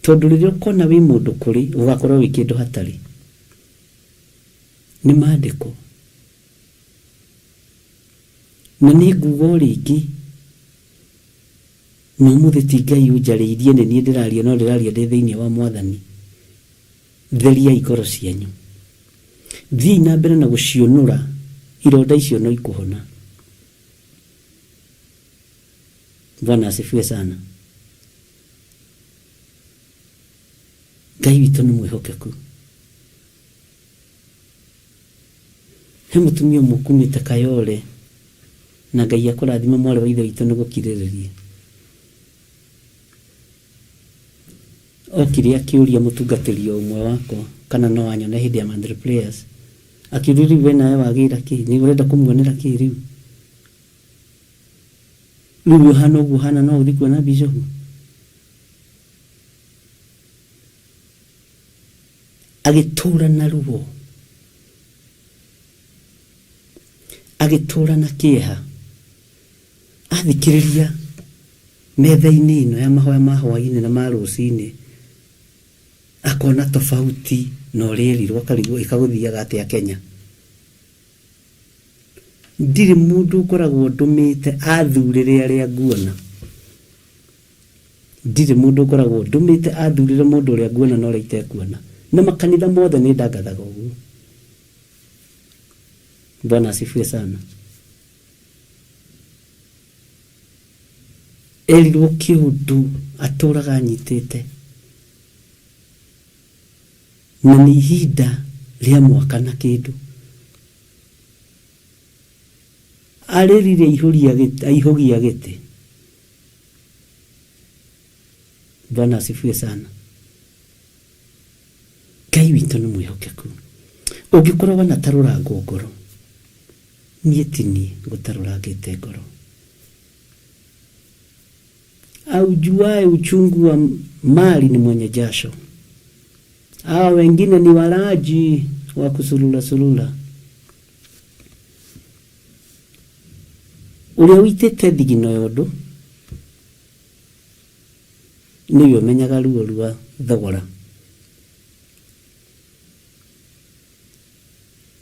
tondu riria ukona wi mundu kuri ugakorwo wi kindu hatari ni maandiko na ni ngugo ringi no muthiti Ngai unjariirie ni ndiraria no ndiraria ndi thiini wa Mwathani. Theria ikoro cianyu, thii na mbere na gucionura ironda icio no ikuhona. Bwana asifiwe sana. Ngai witu ni mwihokeku. He mutumia mukumite Kayole na Ngai akurathima mwari wa ithe witu ni gukiririria. Okire akiuria mutungatiri umwe wako kana no anyone hindi ya Mandri Players akiriri we nawe wagira ki ni urenda kumuonera ki riu riu hano uguo hana no uthi kuona Bishop agitura na ruo agitura na kieha athikiriria metha-ini ino ya mahoya ma hwaini na ma rucini akona tofauti no rĩerirwo akarigwo ikaguthiaga atia Kenya. Ndiri mundu ukoragwo ndumite athurire aria nguona. Ndiri mundu ukoragwo ndumite athurire mundu uria nguona no reite kuona. Na makanitha mothe ni ndagathaga uguo. Bwana asifiwe sana. Erirwo kiundu aturaga anyitite na ni ihinda ria mwaka na kindu arerire ihugia giti. Bwana asifiwe sana. Ngai witu ni mwihokeku. Ungikorwo na tarura ngoro nietini gutaruragite ngoro aujuae uchungu wa mali ni mwenye jasho. Wengine ni walaji wa kusulula sulula. Uria witete thigino yondo niyo menyaga ruo rwa thogora.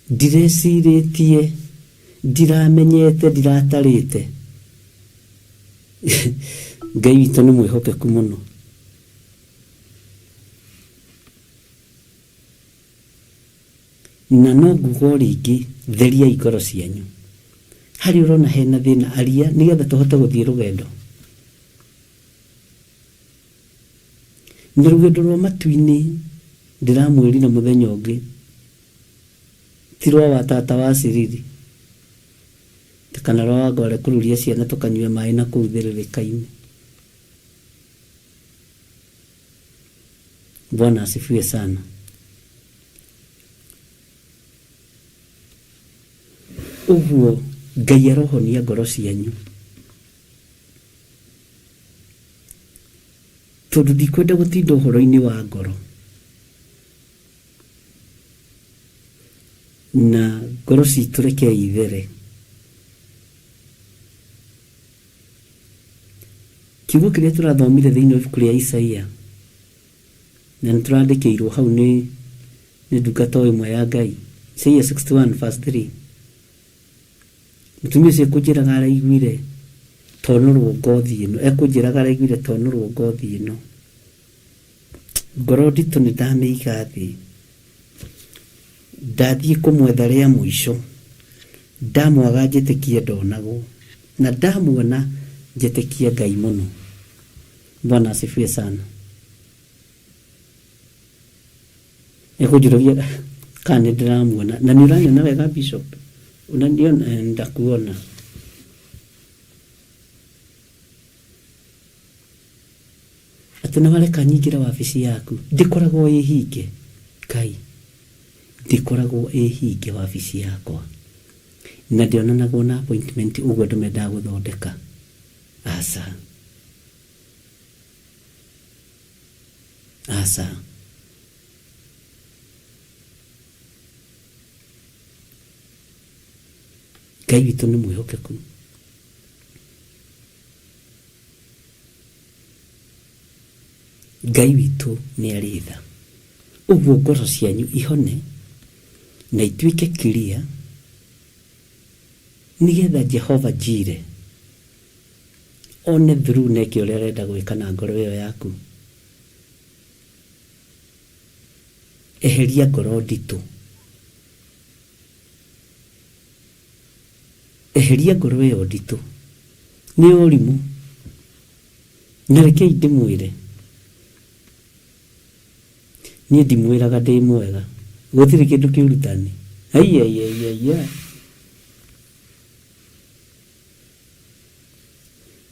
Ndireciritie, ndiramenyete, ndiratarite. Ngai witu ni mwihokeku muno. Na no ngugo ringi theria ikoro cianyu. Hari urona hena thina aria nigetha tuhote guthii rugendo. Ni rugendo rwa matu-ini ndiramwirira muthenya ungi tirwa wa tata wa Siriri kana rwa ngore kururia ciana tukanywe mai na kuthiririkai-ini. Bwana asifiwe sana. Uguo Ngai arohonia ngoro cianyu. Tondu ndikwenda gutinda uhoro-ini wa ngoro na ngoro citu reke ithere. Kiugo kiria turathomire thiini wa ibuku ria Isaia na nturandikirwo hau ni ndungata imwe ya Ngai. Isaia 61 verse 3. Mutumia ucio kunjiraga araiguire tonurwo ngothi ino, ekunjiraga araiguire tonurwo ngothi ino. Ngoro nditu ni ndamiiga thi, ndathie kumwetha ria mwisho, ndamwaga njitikie ndonagwo na ndamuona njitikie Ngai muno. Bwana asifiwe sana. Ekunjiragia kana ndiramuona na ni uranyona wega Bishop. Unaniona ndakuona. Atuna wale kanyigira wabici yaku ndikoragwo ihinge. Kai ndikoragwo ihinge wabici yakwa na ndionanagwo na appointment uguo ndumenda guthondeka. Asa Ngai witu ni mwihokeku. Ngai witũ nĩ arĩ tha. Ũguo ngoro cianyu ihone na ituĩke clear, nigetha Jehova Jireh one through neke ũrĩa arenda gwĩka na ngoro ĩyo yaku. Eheria ngoro nditũ. Eheria ngoro ĩyo nditũ. Nĩ ũrimũ. Na rekei ndĩmwĩre, niĩ ndimwĩraga ndĩ mwega, gũtirĩ kĩndũ kĩurutani. Aiya.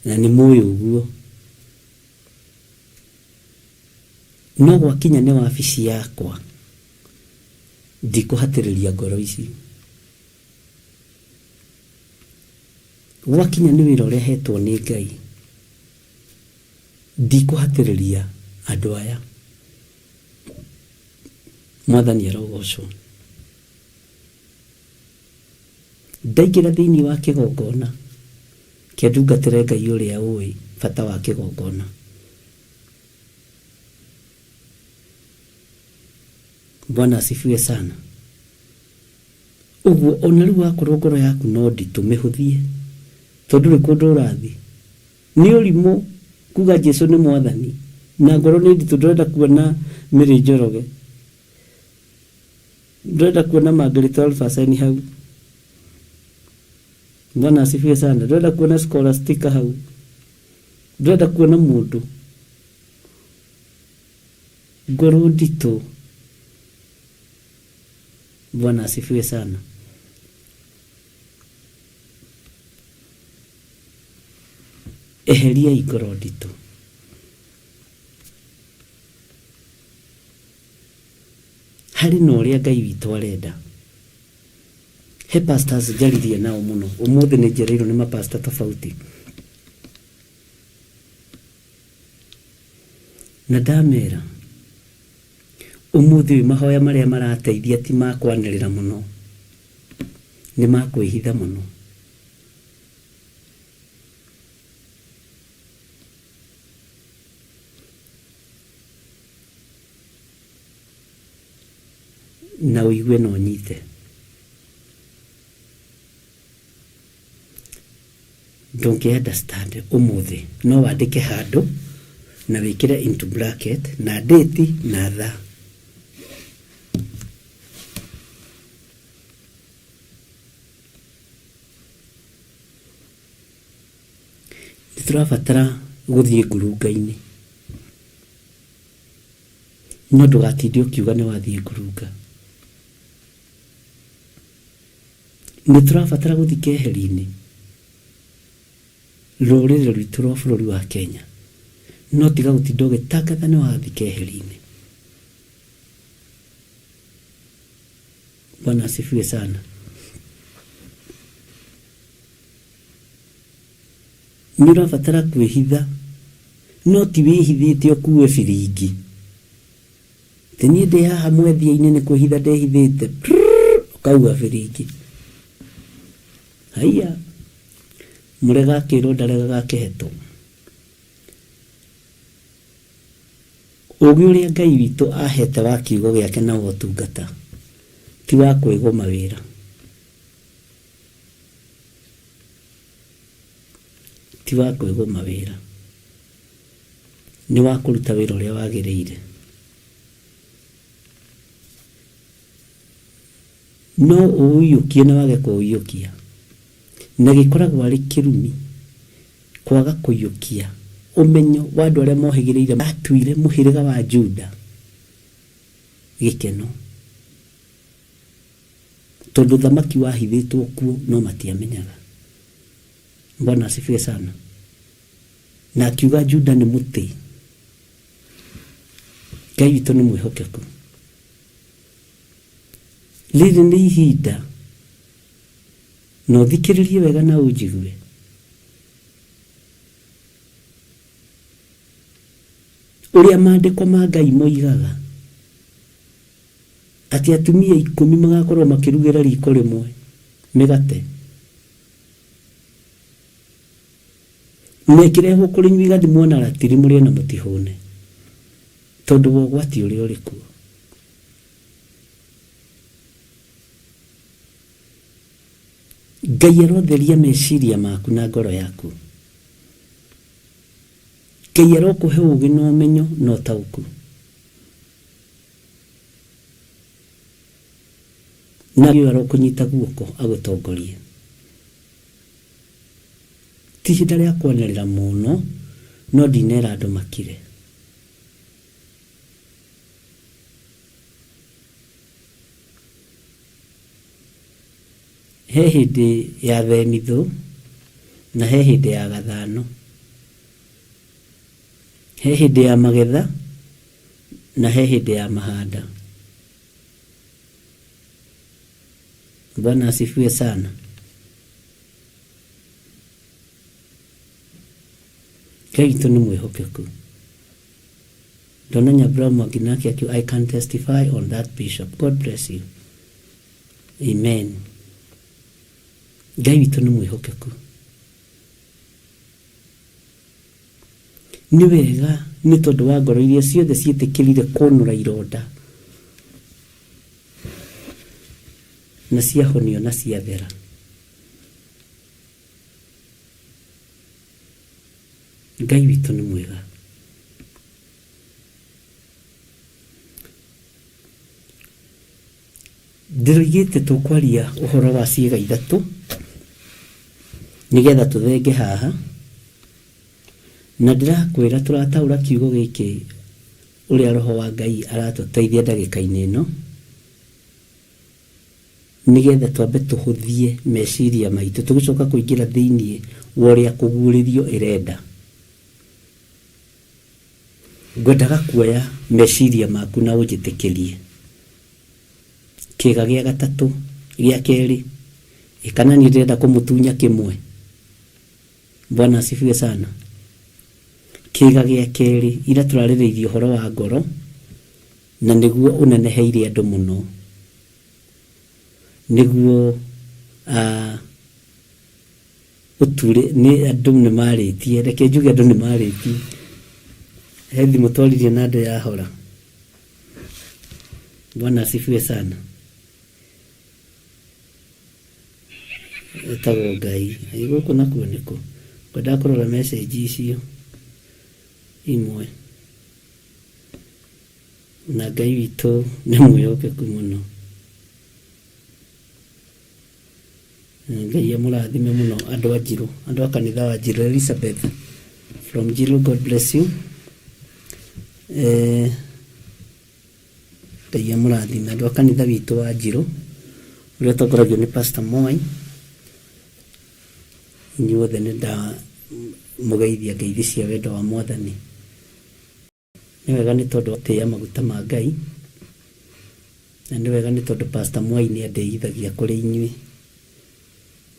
Na nĩ mũĩ ũguo. No gwakinya nĩ wabici yakwa, ndikũhatĩrĩria ngoro ici. Gwakinya nĩ wĩra ũrĩa hetwo nĩ Ngai, ndikũhatĩrĩria andũ aya. Mwathani arogocwo. Ndaingĩra thĩinĩ wa kĩgongona kĩa ndungatĩre Ngai ũrĩa ũĩ bata wa kĩgongona. Bwana asifiwe sana. Ũguo ona rĩu wakorwo ngoro yaku no nditũ, mĩhũthie, tondũ ndũrĩ kũndũ ũrathiĩ. Nĩ ũrimũ kuga Jesũ nĩ Mwathani na ngoro nĩ nditũ, ndũrenda kuona Mary Njoroge, ndũrenda kuona Margaret Olfasen hau. Bwana asifiwe sana. Ndũrenda kuona Scholastica hau, ndũrenda kuona mũndũ. Ngoro nditũ. Bwana asifiwe sana. Eheria ngoro nditũ. Harĩ na ũrĩa Ngai witũ arenda. He pastors njaririe nao mũno. Ũmũthĩ nĩ njereirwo nĩ mapasta tofauti. Na ndamera, ũmũthĩ mahoya marĩa marateithia ti makwanĩrĩra mũno, nĩ makwĩhitha mũno. Na ũigue na ũnyite. Don't understand. Ũmũthĩ no wandĩke handũ na wĩkĩre into bracket na date na thaa. Tũrabatara gũthiĩ ngurunga-inĩ, no ndũgatinde ũkiuga nĩ wathiĩ ngurunga. Nĩ tũrabatara gũthiĩ keheri-inĩ, rũrĩrĩ rwitũ rwa bũrũri wa Kenya, no tiga gũtinda ũgĩtangatha nĩ wathiĩ keheri-inĩ. Bwana asifiwe sana. Nĩ ũrabatara kwĩhitha, no ti wĩhithĩte ũkuue biringi. Niĩ ndĩ haha mwethia-inĩ nĩ kwĩhitha ndehithĩte, ũkauga biringi. Haiya, mũrega akĩrwo ndaregaga kĩhetwo. Ũgĩ ũrĩa Ngai witũ ahete wa kiugo gĩake na ũtungata ti wa kwĩgoma wĩra. Ti wa kwĩgoma wĩra, nĩ wa kũruta wĩra ũrĩa wagĩrĩire. No ũũiyũkie na wage kũũiyũkia, na gĩkoragwo arĩ kĩrumi kwaga kũiyũkia ũmenyo wa andũ arĩa mohĩgĩrĩire matuire mũhĩrĩga wa Juda gĩkeno, tondũ thamaki wahithĩtwo kuo no matiamenyaga. Bwana asifiwe sana. Na akiuga Juda nĩ mũtĩ. Ngai witũ nĩ mwĩhokeku. Rĩrĩ nĩ ihinda, no thikĩrĩrie wega na ũnjigue. Ũrĩa maandĩko ma Ngai moigaga atĩ atumia 10 magakorwo makĩrugĩra riko rĩmwe mĩgate, mekĩrehwo kũrĩ inyuĩ igathimwo na ratiri mũrĩe na mũtihũne. tondu wo gwati uri uriku Ngai arotheria meciria maku na ngoro yaku. Ngai arokuhe ugi na umenyo na utauku. Na Ngai arokunyita guoko agutongorie. Ti ihinda ria kwanĩrĩra mũno, no ndinera andũ makire. He hĩndĩ ya themithũ na he hĩndĩ ya gathano. He hĩndĩ ya magetha na he hĩndĩ ya mahanda. Bwana asifiwe sana. Ngai witũ nĩ mwĩhokeku. Ndona Nyabura Mwangi nake akiuga, I can testify on that, Bishop. God bless you. Amen. Ngai witũ nĩ mwĩhokeku. Nĩ wega nĩ tondũ wa ngoro iria ciothe ciĩtĩkĩrire kũnũra ironda na ciahonio na ciathera. Ngai witũ nĩ mwega. Ndĩroigĩte tũkwaria ũhoro wa ciĩga ithatũ nigetha tũthenge haha, na ndĩrakwĩra tũrataũra kiugo gĩkĩ ũrĩa Roho wa Ngai aratũteithia ndagĩka-inĩ ĩno nigetha twambe tũhũthie meciria maitũ tũgĩcoka kũingĩra thĩinĩ wa ũrĩa kũguũrĩrio ĩrenda. Ngwendaga kuoya meciria maku na ũnjĩtĩkĩrie. Kĩga gĩa gatatũ gĩa kerĩ, kana nĩ ndĩrenda kũmũtunya kĩmwe. Bwana asifiwe sana. Kĩga gĩa kerĩ ira tũrarĩrĩirie ũhoro wa ngoro na nĩguo ũneneheire andũ mũno. Nĩguo ũture nĩ andũ nĩ marĩtie, reke njuge andũ nĩ marĩtie. He thimũ twaririe na andũ yahora. Bwana asifiwe sana. Etagwo Ngai. Gũkũ nakuo nĩkũ? Ngwenda kũrora message icio imwe. Na Ngai witũ nĩ mwĩhokeku mũno. Ngai amũrathime mũno andũ a Njirũ, andũ a kanitha wa Njirũ. Elizabeth from Njirũ, God bless you. Ngai amũrathime andũ a kanitha witũ wa Njirũ ũrĩa ũtongoragio nĩ Pastor Moi. Inyuothe nĩ ndamũgeithia ngeithi cia wendo wa Mwathani. Nĩ wega nĩ tondũ atĩa maguta ma Ngai, na nĩ wega nĩ tondũ Pastor Moi nĩ andeithagia kũrĩ inyuĩ.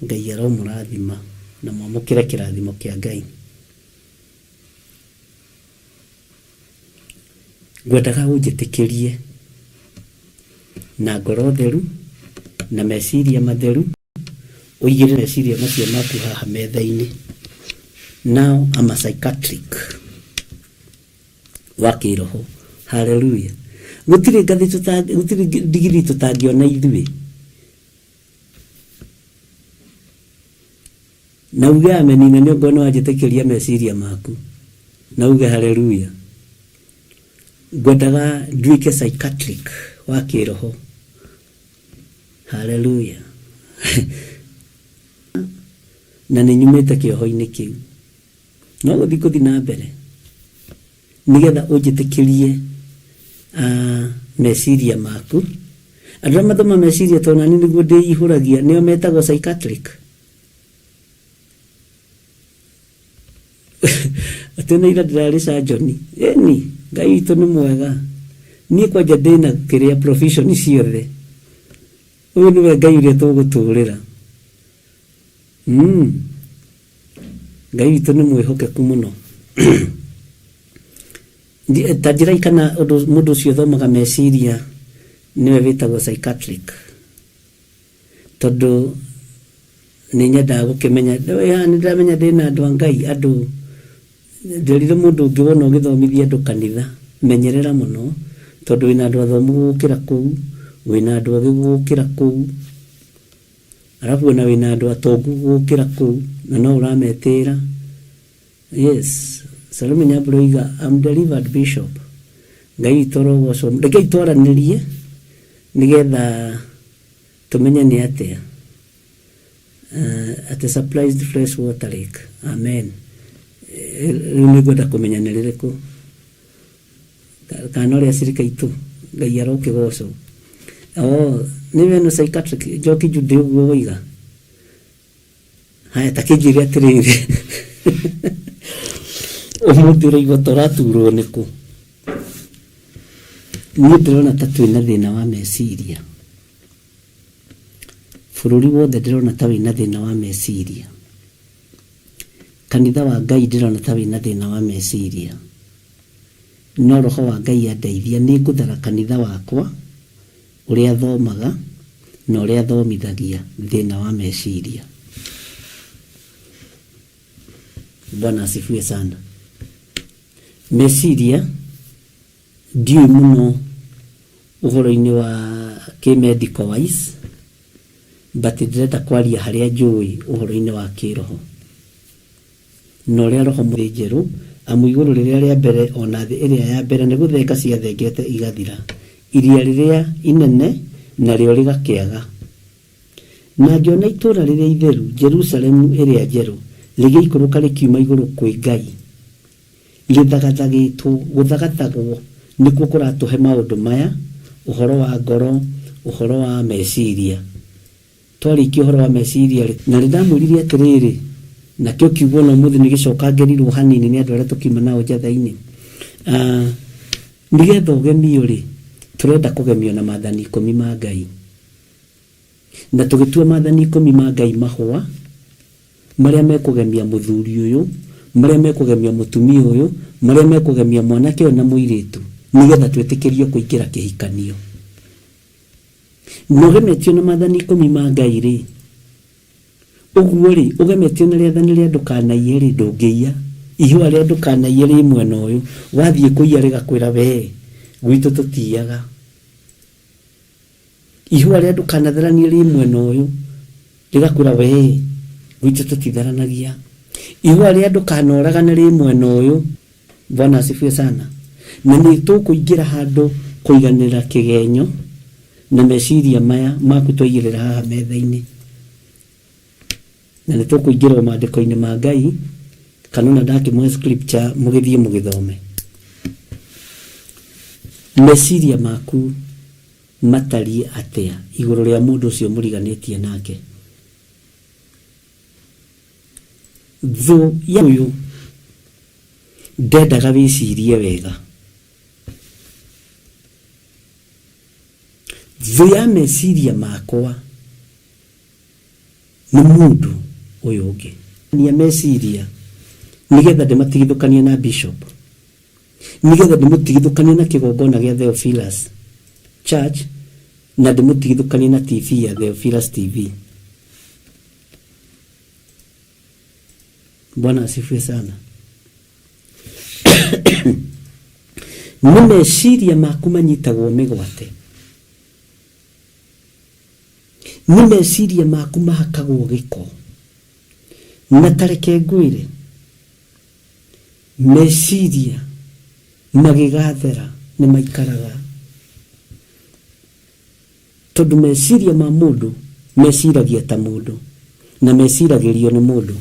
Ngai aromũrathima na mwamũkĩre kĩrathimo kĩa Ngai. Ngwendaga ũnjĩtĩkĩrie na ngoro theru na meciria matheru, ũigĩre meciria macio maku haha metha-inĩ. Now I'm a psychiatric wa kĩroho. Hallelujah. Gũtirĩ ndigiri tũtangĩona ithuĩ. Na uge ameni na nĩ ngona wanjĩtĩkĩria meciria maku. Na uge hallelujah. Ngwendaga nduĩke psychiatric wa kĩroho. Hallelujah. Na nĩ nyumĩte kĩoho-inĩ kĩu. No gũthiĩ na mbere nigetha ũnjĩtĩkĩrie meciria maku. Andũ arĩa mathoma meciria tondũ nani nĩguo ndĩihũragia nĩo metagwo psychiatric. Atena ira ndĩrarĩ surgeon. Ĩni Ngai witũ nĩ mwega. Niĩ kwanja ndĩna kĩrĩa profession ciothe. Ũyũ nĩwe Ngai ũrĩa tũgũtũũrĩra. Ngai witũ nĩ mwĩhokeku mũno. Ta njĩra kana mũndũ ũcio thomaga meciria nĩwe wĩtagwo psychiatric. Tondũ nĩ nyendaga gũkĩmenya nĩ ndĩramenya ndĩna andũ a Ngai, andũ nderire mũndũ ũngĩ wona ũgĩthomithia andũ kanitha menyerera muno tondu wina andu athomu gukira kuu, wina andu agi gukira kuu, arabu na wina andu atongu gukira kuu na no urametira. Yes, Salome Nyaburoiga, I'm delivered bishop. Ngai toro goso ndege twaranirie nigetha tumenye ni atia at a surprised fresh water lake. Amen. Ni goda kumenya niririku kana ria sirika itu ngai aroke goso. Niwe no psychiatric joki jude ugoiga haya takijiri atiriri umutire igotora turo niku ni ndirona ta twina thina wa meciria bururi wothe ndirona ta wina thina wa meciria kanitha wa Ngai ndirona ta wina thina wa meciria no roho wa Ngai andeithia ni nguthara kanitha wakwa uria thomaga na uria thomithagia thina wa meciria. Bwana asifiwe sana. Meciria ndiyo muno uhoro-ini wa medical wise, but ndirenda kwaria haria njui uhoro-ini wa kiroho no ria roho mwenjeru amu iguru riria ria mbere ona thi iria ya mbere ni guthenga cia thengete igathira, iria riria inene na rio rigakiaga, na ngiona itura riria itheru Jerusalemu iria njeru rigiikuruka rikiuma iguru kwi Ngai githagathagitwo guthagathagwo nikuo kuratuhe maundu maya, uhoro wa ngoro, uhoro wa meciria. Twarikia uhoro wa meciria na ridamwiririe atiriri na kio kiugo no muthi nigicoka ngerirwo hanini ni andu aria tukiuma nao njatha-ini nigetha ugemio ri turenda kugemio na maathani 10 ma Ngai na tugitua maathani 10 ma Ngai mahwa maria mekugemia muthuri uyu, maria mekugemia mutumia uyu, maria mekugemia mwanake na muiritu nigetha twitikirio kuingira kihikanio. Nogemetio na maathani 10 ma Ngai ri uguo ri ugemetio na riathani ria ndukanaie ri ndungiia ihua ria ndukanaie ri mwena uyu wathie kuia rigakwira we gwitu tutiaga, ihua ria ndukanatharania ri mwena uyu rigakwira we gwitu tutitharanagia, ihua ria ndukanoragana ri mwena uyu. Bwana asifiwe sana. Na ni tukuingira handu kuiganira kigenyo na meciria maya maku twaigirira haha metha-ini na ni tukuingira maandiko-ini ma Ngai kanona ndakimwe scripture mugithie mugithome. Meciria maku matari atia iguru ria mundu ucio muriganitie nake. Thu ya uyu ndendaga wicirie wega. Thu ya meciria makwa ni mundu uyu ungi ni meciria nigetha ndimatigithukanie na bishop, nigetha ndimutigithukanie na kigongona gia Theophilus Church na ndimutigithukanie na TV ya Theophilus TV. Bwana asifiwe sana. Ni meciria maku manyitagwo migwate, ni meciria maku mahakagwo giko na tareke ngwire meciria magigathera ni maikaraga tondu meciria ma mundu meciragia ta mundu na meciragirio ni mundu.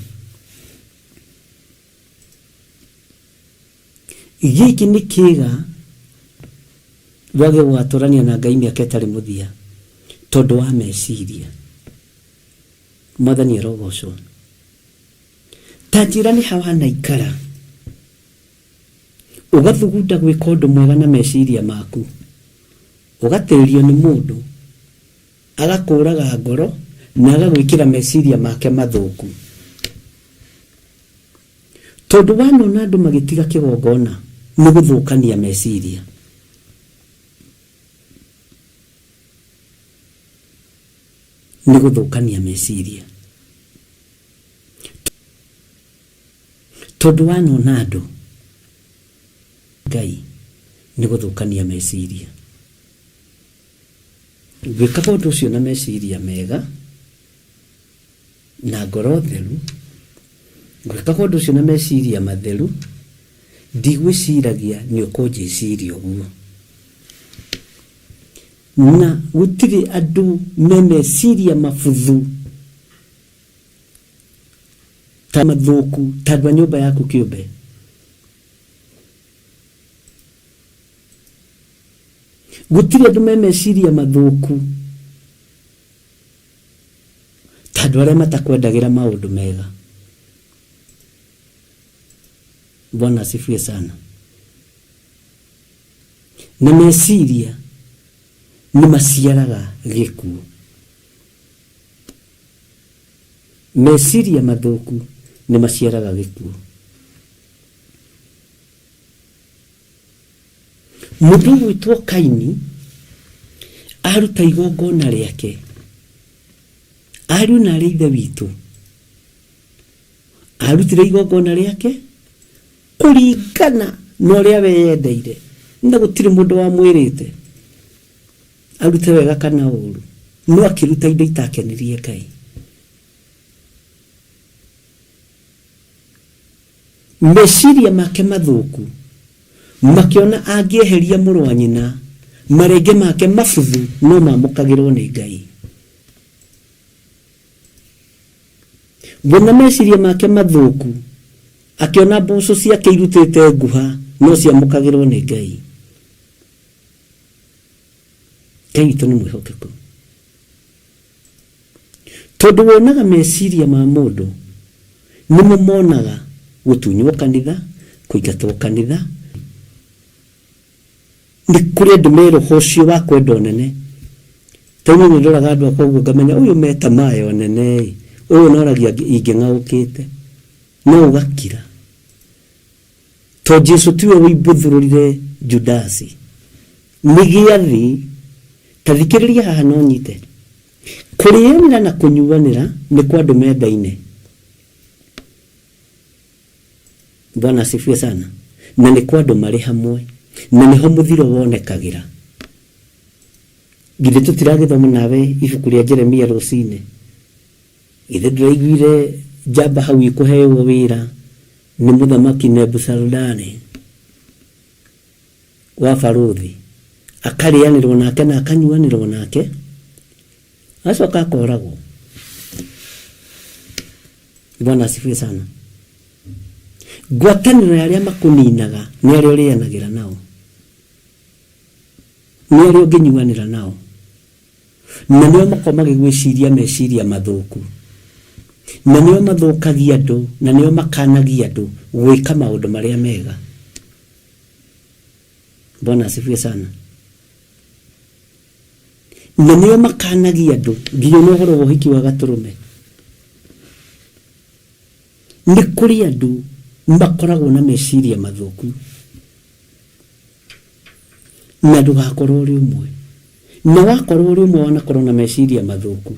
Giki ni kiga wage watorania na Ngai miaka itari muthia tondu wa meciria. Mwathani arogocwo. Tanjira ni hawa naikara ugathugunda gwika undu mwega na meciria maku, ugaterio ni mundu agakuraga ngoro na agagwikira meciria make mathuku tondu wanona andu magitiga kigongona ni guthukania meciria. Ni guthukania meciria tondu wanona andu Ngai nĩ gũthũkania meciria. Gwĩkaga ũndũ ũcio na meciria mega na ngoro theru, gwĩkaga ũndũ ũcio na meciria matheru, ndigwĩciragia nĩ ũkũnjĩciria ũguo. Na gũtirĩ andũ me meciria mabuthu ta mathũku ta andũ a nyũmba yaku kĩũmbe. Gũtirĩ andũ me meciria mathũku ta andũ arĩa matakwendagĩra maũndũ mega. Bwana asifiwe sana. Na meciria nĩ maciaraga gĩkuũ. Meciria mathũku nĩ maciaraga gĩkuũ. Mũndũ gwĩtwo Kaini aruta igongona rĩake. Ariũ na aarĩ a Ithe witũ arutire igongona rĩake kũringana na ũrĩa we yendeire, na gũtirĩ mũndũ wamwĩrĩte arute wega kana ũũru, no akĩruta indo itakenirie Ngai. Meciria make mathũku makĩona angĩeheria mũrũ wa nyina, marenge make mabuthu no mamũkagĩrwo nĩ Ngai. Bona meciria make mathũku akĩona mboco ciake irutĩte nguha no ciamũkagĩrwo nĩ Ngai. Ngai witũ nĩ mwĩhokeku. Tondũ wonaga meciria ma mũndũ nĩmo monaga gũtunywo kanitha, kũingatwo kanitha. Nĩ kũrĩ andũ meroho ũcio wa kwenda ũnene. Tondũ nĩ ndoraga andũ akwa ũguo ngamenya ũyũ meta mayo nene, ũyũ noragia ingĩng'aũkĩte, no ũgakira. To Jesu tiwe wĩmbũthũrũrire Judasi. Nĩ gĩathĩ, ta thikĩrĩria haha no nyite. Kũrĩanĩra na kũnyuanĩra nĩ kwa andũ mendaine. Bwana asifiwe sana. Na nĩ kwa andũ marĩ hamwe, na nĩho mũthiro wonekagĩra. Githĩ tũtiragĩthoma nawe ibuku rĩa Jeremia rũcinĩ? Githĩ ndũraiguire njamba hau ikũheyo wĩra nĩ mũthamaki Nebuzaradani wa Barũthi, akarĩanĩrwo nake na akanyuanĩrwo nake, acoka akoragwo. Bwana asifiwe sana. Ngwatanĩro ya arĩa makũninaga nĩ arĩa ũrĩanagĩra nao, nĩ arĩa ũngĩnyuanĩra nao, na nĩo makomaga gwĩciria meciria mathũku, na nĩo mathũkagia andũ, na nĩo makanagia andũ gwĩka maũndũ marĩa mega. Bwana asifiwe sana. Na nĩo makanagia andũ nginya ũhoro wa ũhiki wa gatũrũme. Nĩ kũrĩ andũ makoragwo na meciria mathũku, na ndũgakorwo ũrĩ ũmwe. Na wakorwo ũrĩ ũmwe wanakorwo na meciria mathũku,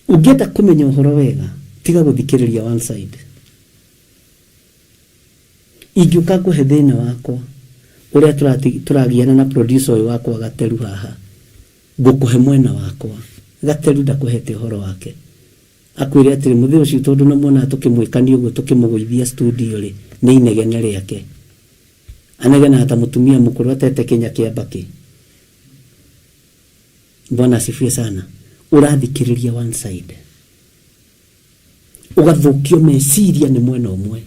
ũngĩenda kũmenya ũhoro wega, tiga gũthikĩrĩria one side. Ingĩũka ngũhe thĩna wakwa ũrĩa tũragiana na producer ũyũ wakwa Gateru haha, ngũkũhe mwena wakwa. Gateru ndakũhete ũhoro wake, akwĩre atĩrĩ mũthĩ ũcio tondũ na muona tũkĩmwĩkania ũguo tũkĩmũgũithia studio rĩ, nĩ inegene rĩake. Anegena hata mũtumia mũkũrũ atete Kenya kĩambaki. Bwana asifiwe sana. Ũrathikĩrĩria one side, ũgathũkio meciria nĩ mwena ũmwe,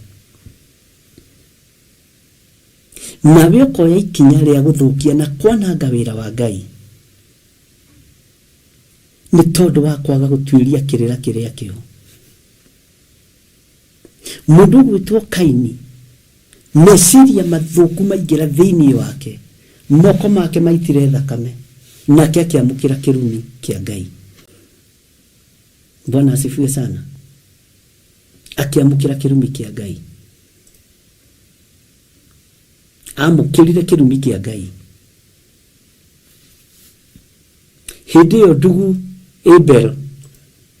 nawe ũkoya ikinya rĩa gũthũkia na kwananga wĩra wa Ngai nĩ tondũ wa kwaga gũtuĩria kĩrĩra kĩrĩa kĩo. Mũndũ gwĩtwo Kaini, meciria mathũku maingĩra thĩinĩ wake, moko make maitire thakame, nake akĩamũkĩra kĩrumi kĩa Ngai. Bwana asifiwe sana. Akĩamũkĩra kĩrumi kĩa Ngai, amũkĩrire kĩrumi kĩa Ngai. Hĩndĩ ĩyo ndugu Abel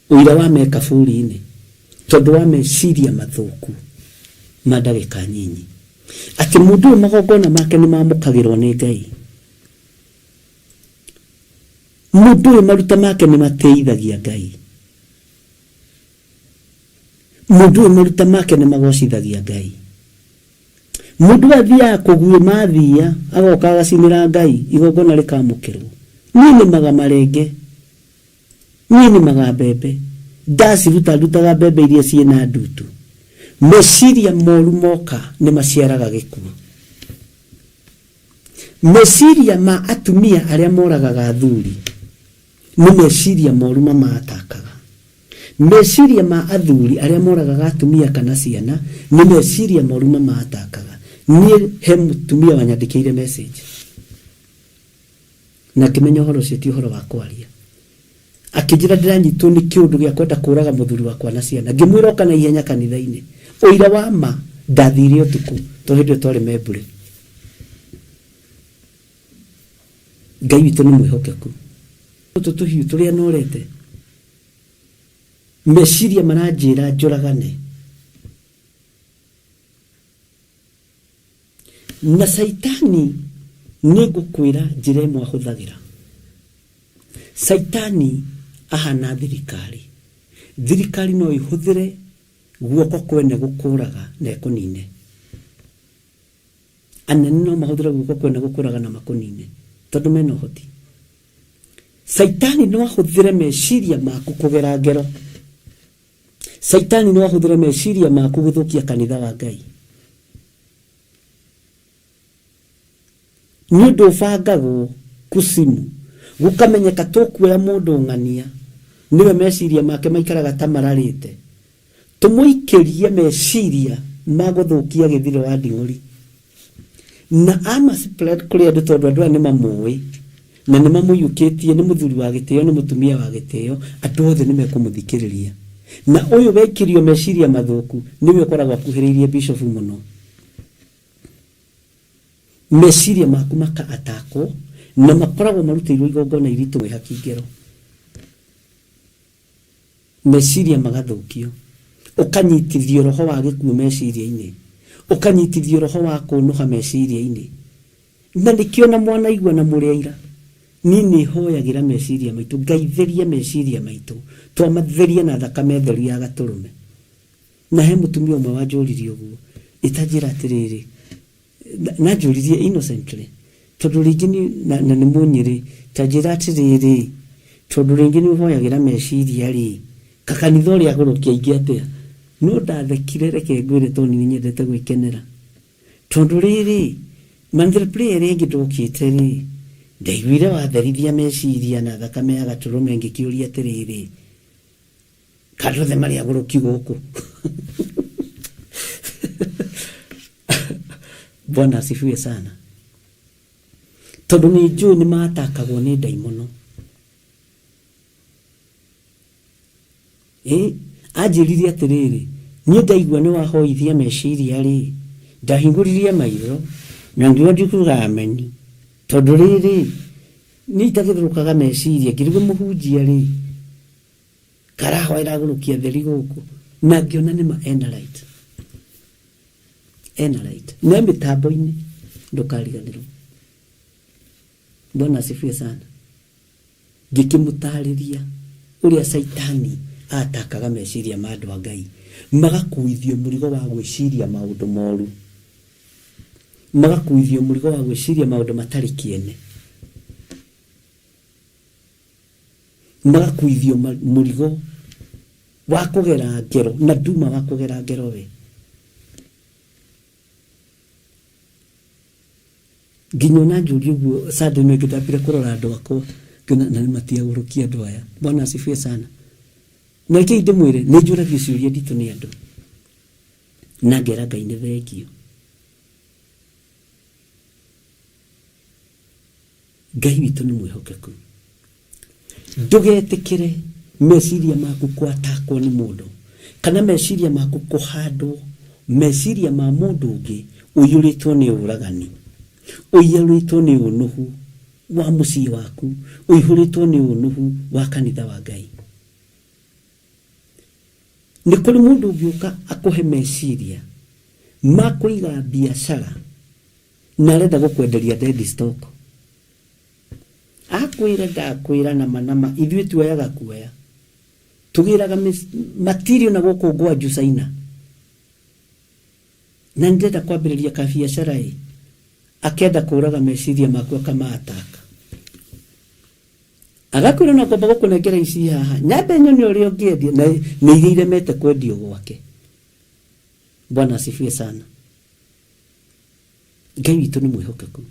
ũira wa meka bũrũri-inĩ tondũ wa meciria mathũku ma ndagĩka nyinyi. ati mundu magogona make ni mamukagirwo ni Ngai, mundu maruta make ni mateithagia Ngai, mundu maruta make ni magocithagia Ngai. Mundu athia kuguo mathia agoka agacinira Ngai igogona rikamukirwo nini magamarenge nini magabebe dasi rutaga bebe iria ciena ndutu meciria moru moka ni maciaraga gikuo. Meciria ma atumia aria moragaga athuri ni meciria moru mamatakaga. Meciria ma athuri aria moragaga atumia kana ciana ni meciria moru mamatakaga. Ni he mutumia wanyandikire message na kimenya horo citi horo wa kwaria akijira ndiranyitwo ni kiundu gya kwenda kuraga muthuri wakwa na ciana ngimwira kana ihenya kanitha-ini oira wa ma ndathire utuku to hindu twari mebure. Ngai witu ni mwihokeku tutuhiu turia norete meciria maranjira njuragane na saitani ni gukwira njira imwe ahuthagira. Saitani ahana thirikari no ihuthire guoko kwene gukuraga na ekunine. Anene no mahuthire guoko kwene gukuraga na makunine tondu mena uhoti. Saitani no ahuthire meciria maku kugera ngero. Saitani no ahuthire meciria maku guthukia kanitha wa Ngai. Nundu bangagwo kusimu gukamenyeka tukuoya mundu ngania niwe meciria make maikaraga tamararite tumuikirie meciria maguthukia githiro wa Nding'uri na ama spread kuri andu tondu andu ni mamui na ni mamuyukitie ni muthuri wa gitio ni mutumia wa gitio andu othe ni mekumuthikiriria na uyu wekirio meciria mathuku niwe koragwo akuhiririe bishop muno. Meciria maku maka atako na makoragwo marutirwo igongona iritu mwihaki ngero. Meciria magathukio ukanyitithio roho wa gikuo meciria-ini ukanyitithio roho wa kunuha meciria-ini na nikio na mwana igwa na muriaira nini hoyagira meciria maitu ngaitheria meciria maitu twamatheria na thakame theru ya gaturume. Na he mutumia umwe wanjuririe uguo itajira atiriri na njuririe innocently tondu ringi na ni munyiri tajira atiriri tondu ringi ni hoyagira meciria ri kakanitha uria gurukia ingi atia no ndathekire reke ngwire to ni nyendete gwikenera tondu riri mandre player ringi ndukite ri ndaiguire watherithia meciria na thakame ya gaturume ngikiuria atiriri kadothe maria guruki guku. Bwana asifiwe sana. Tondu ni njui ni matakagwo ni daimono. Anjiririe atiriri ni ndaigua ni wahoithia meciria ri ndahinguririe maitho na ngiwa ndikuga ameni tondu riri ni itagithurukaga meciria ngirigwo muhunjia ri karaho iragurukia theri guku na ngiona ni ma enlight na mitambo-ini ndukariganirwo. Bwana asifiwe sana. Ngikimutariria uria saitani atakaga meciria ma andu a Ngai magakuithio murigo wa gwiciria maundu moru magakuithio murigo wa gwiciria maundu matari kiene magakuithio murigo wa kugera ngero na nduma wa kugera ngero we ginyona njuri uguo sade no ngitapira kurora andu akwa kana na matia gurukia andu aya. Bwana asifiwe sana. Na iki ndimwire ni njuragia ciuria nditu ni andu na ngera Ngai ni thengio. Ngai witu ni mwihokeku ndugetikire meciria maku kwatakwo ni mundu kana meciria maku kuhandwo meciria ma mundu ungi uyuritwo ni uragani uyaritwo ni unuhu wa mucii waku uihuritwo ni unuhu wa kanitha wa Ngai. Ni kuri mundu ugiuka akuhe meciria makũiga biashara na arenda gũkwenderia dead stock. Akwĩra ndakwĩra nama ithuĩ tuoyaga kuoya tugĩraga material na gũkũ Gwanju China, na ndenda kwambĩrĩria ka biashara akenda kũraga meciria makwa kama ataka agakwĩra na kwamba gũkũnengera ici haha nyambe nyoni ũrĩa ũngĩendia na nĩ iria iremete kwendio gwake. Bwana asifiwe sana. Ngai witũ nĩ mwĩhokeku.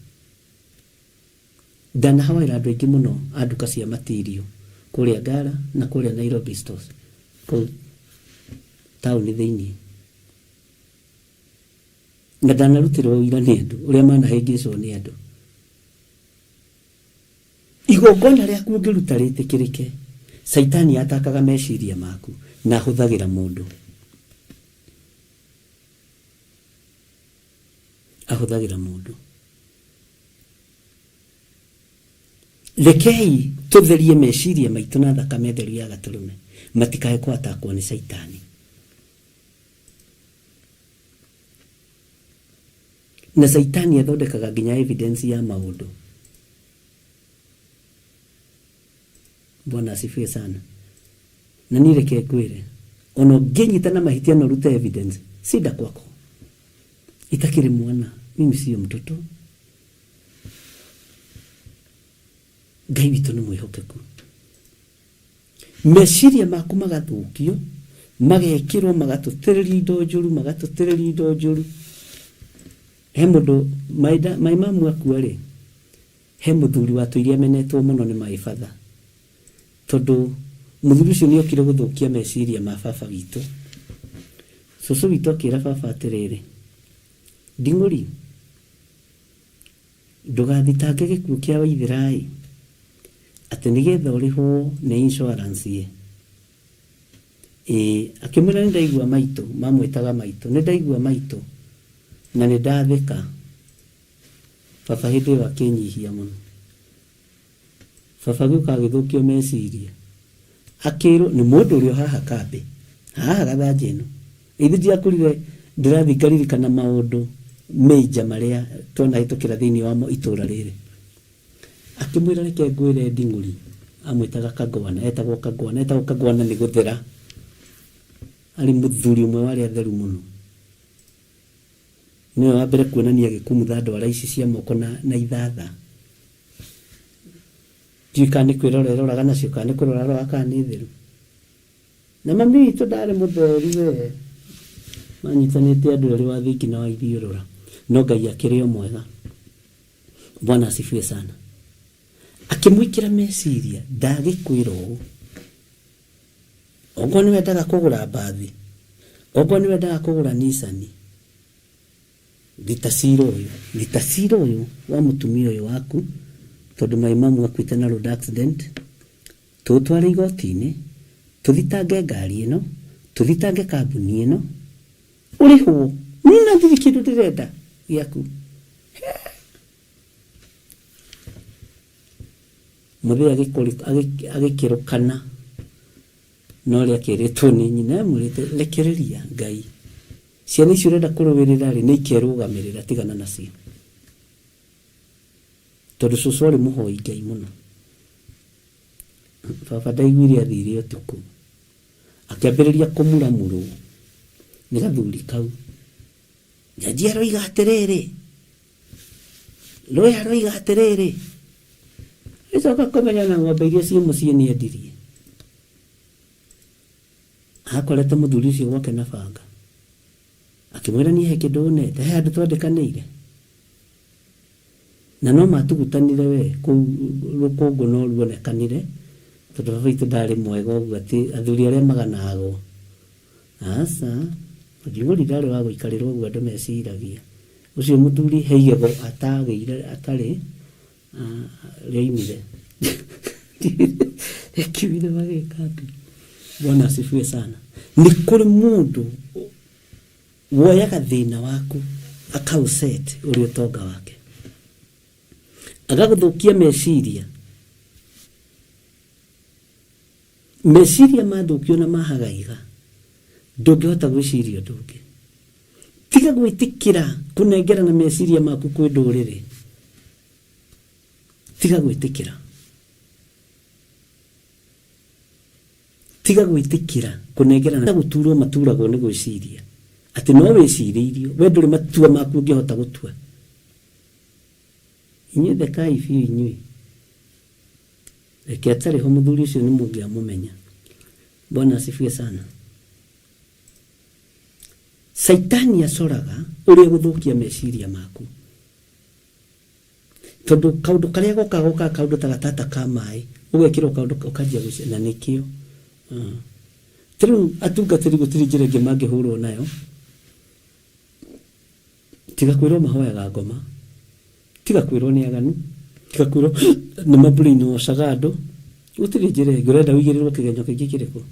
Ndanahawaĩra andũ aingĩ mũno a nduka cia material kũrĩa Ngara na kũrĩa Nairobi stores kũu taũni thĩinĩ, na ndanarutĩrwo wĩra nĩ andũ ũrĩa manahĩngĩcwo nĩ andũ. Igongona rĩaku ũngĩruta rĩtĩkĩrĩke, Saitani atakaga meciria maku na ahũthagĩra mũndũ. Ahũthagĩra mũndũ. Rekei tũtherie meciria maitũ na thakame theru ya Gatũrũme matikae kwatakwo nĩ Saitani. Na Saitani athondekaga nginya evidence ya maũndũ. Bwana asifiwe sana. Na nireke kwĩre ono ngĩnyita na mahĩtia na rute evidence sida kwako. Itakiri mwana, mimi sio mtoto. Ngai witũ nĩ mwĩhokeku. Meciria maku magathũkio, magekĩrwo magatũtĩrĩria indo njũru. He mũndũ maimamu akua rĩ, he mũthuri watũire amenetwo mũno nĩ maĩbatha, tondũ mũthuri ũcio nĩ okire gũthũkia meciria ma baba witũ. Cũcũ witũ akĩra baba atĩrĩrĩ, Nding'ũri, ndũgathitange gĩkuũ kĩa Waithĩra atĩ nĩgetha ũrĩhwo nĩ insurance ye. Akĩmwĩra nĩ ndaigua maitũ, mamwĩtaga maitũ, nĩ ndaigua maitũ na nĩ ndatheka. Baba hĩndĩ ĩyo akĩnyihia mũno. Baba gĩũka agĩthũkio meciria, akĩrwo nĩ mũndũ ũrĩa haha kambĩ haha gathanjĩ ĩno. Ithuĩ ndiakũrire ndĩrathiĩ ngaririkana maũndũ meja marĩa twanahĩtũkĩra thĩinĩ wa itũũra rĩrĩ. Akĩmwĩra reke ngwĩre Nding'ũri, amwĩtaga Kagwana, etagwo Kagwana nĩ gũthera. Arĩ mũthuri ũmwe warĩ atheru mũno. Nĩwe wa mbere kuonania gĩkumutha ndwara ici cia moko na ithatha. Ndiũĩ kana nĩ kwĩrora eroraga nacio kana nĩ kwĩrora aroraga kana nĩ theru. Na mami witũ ndarĩ mũtheru we, manyitanĩte andũ erĩ wa thiki na wa ithiũrũra, no Ngai akĩrĩ o mwega. Bwana asifiwe sana. Akĩmwĩkĩra meciria ndagĩkwĩra ũũ, okorwo nĩ wendaga kũgũra mbathi, okorwo nĩ wendaga kũgũra Nissan, thita cira ũyũ wa mũtumia ũyũ waku, tondũ maimamu akuĩte na road accident, tũtware igoti-inĩ, tũthitange ngari ĩno, tũthitange kambuni ĩno, ũrĩhwo. Nina ndirĩ kĩndũ ndĩrenda gĩaku. Mũthee agĩkĩrũkana, no rĩa kĩrĩtwo nĩ nyina amwĩrĩte rekereria Ngai. Ciana icio ũrenda kũrũĩrĩra rĩ, nĩ ikerũgamĩrĩra, tigana nacio. Tondũ cũcũ arĩ mũhoi Ngai mũno. Baba ndaiguire athire ũtukũ, akĩambĩrĩria kũmuramurwo nĩ gathuri kau. Jaji aroiga atĩrĩrĩ, Lawyer aroiga atĩrĩrĩ, ĩcoka kũmenya na ng'ombe iria ciĩ mũciĩ nĩ endirie. Akorete mũthuri ũcio gwake na banga, akĩmwĩra niĩ he kĩndũ ũnete, he andũ twandĩkanĩire. Na no matugutanire we, rũkũngũ no ruonekanire, tondũ baba witũ ndarĩ mwega ũguo atĩ athuri arĩa maganagwo. Aca, Nding'ũri ndarĩ wa gũikarĩrwo ũguo andũ meciragia. Ũcio mũthuri he igego atagĩire atarĩ rĩaimire. Ekiwire magĩka atĩ. Bwana asifiwe sana. Nĩ kũrĩ mũndũ woyaga thĩna waku akaũset ũrĩ ũtonga wake, agagũthũkia meciria mathũkio na mahagaiga, ndũngĩhota gwĩciria ũndũ ũngĩ tiga gwitikira kunengera na meciria maku kwi nduriri tiga gwitikira kunengera na guturwo maturagwo ni gwiciria ati no wiciriirio we nduri matua maku ngihota gutua inye thekai biu inyui reke atari ho muthuri ucio ni mungiamumenya. Bwana asifiwe sana. Saitani acoraga uria guthukia meciria maku tondu kaundu karia goka kaundu ta gatata ka mai ugekira kaundu ukajia gucina nikio tiru atungatiri gutiri njira ingi mangihurwo nayo tiga kwirwo mahoyaga ngoma tiga kwirwo ni aganu tiga kwirwo ni mabulini ocaga andu gutiri njira ingi urenda wigirirwo kigenyo kingi kiriku.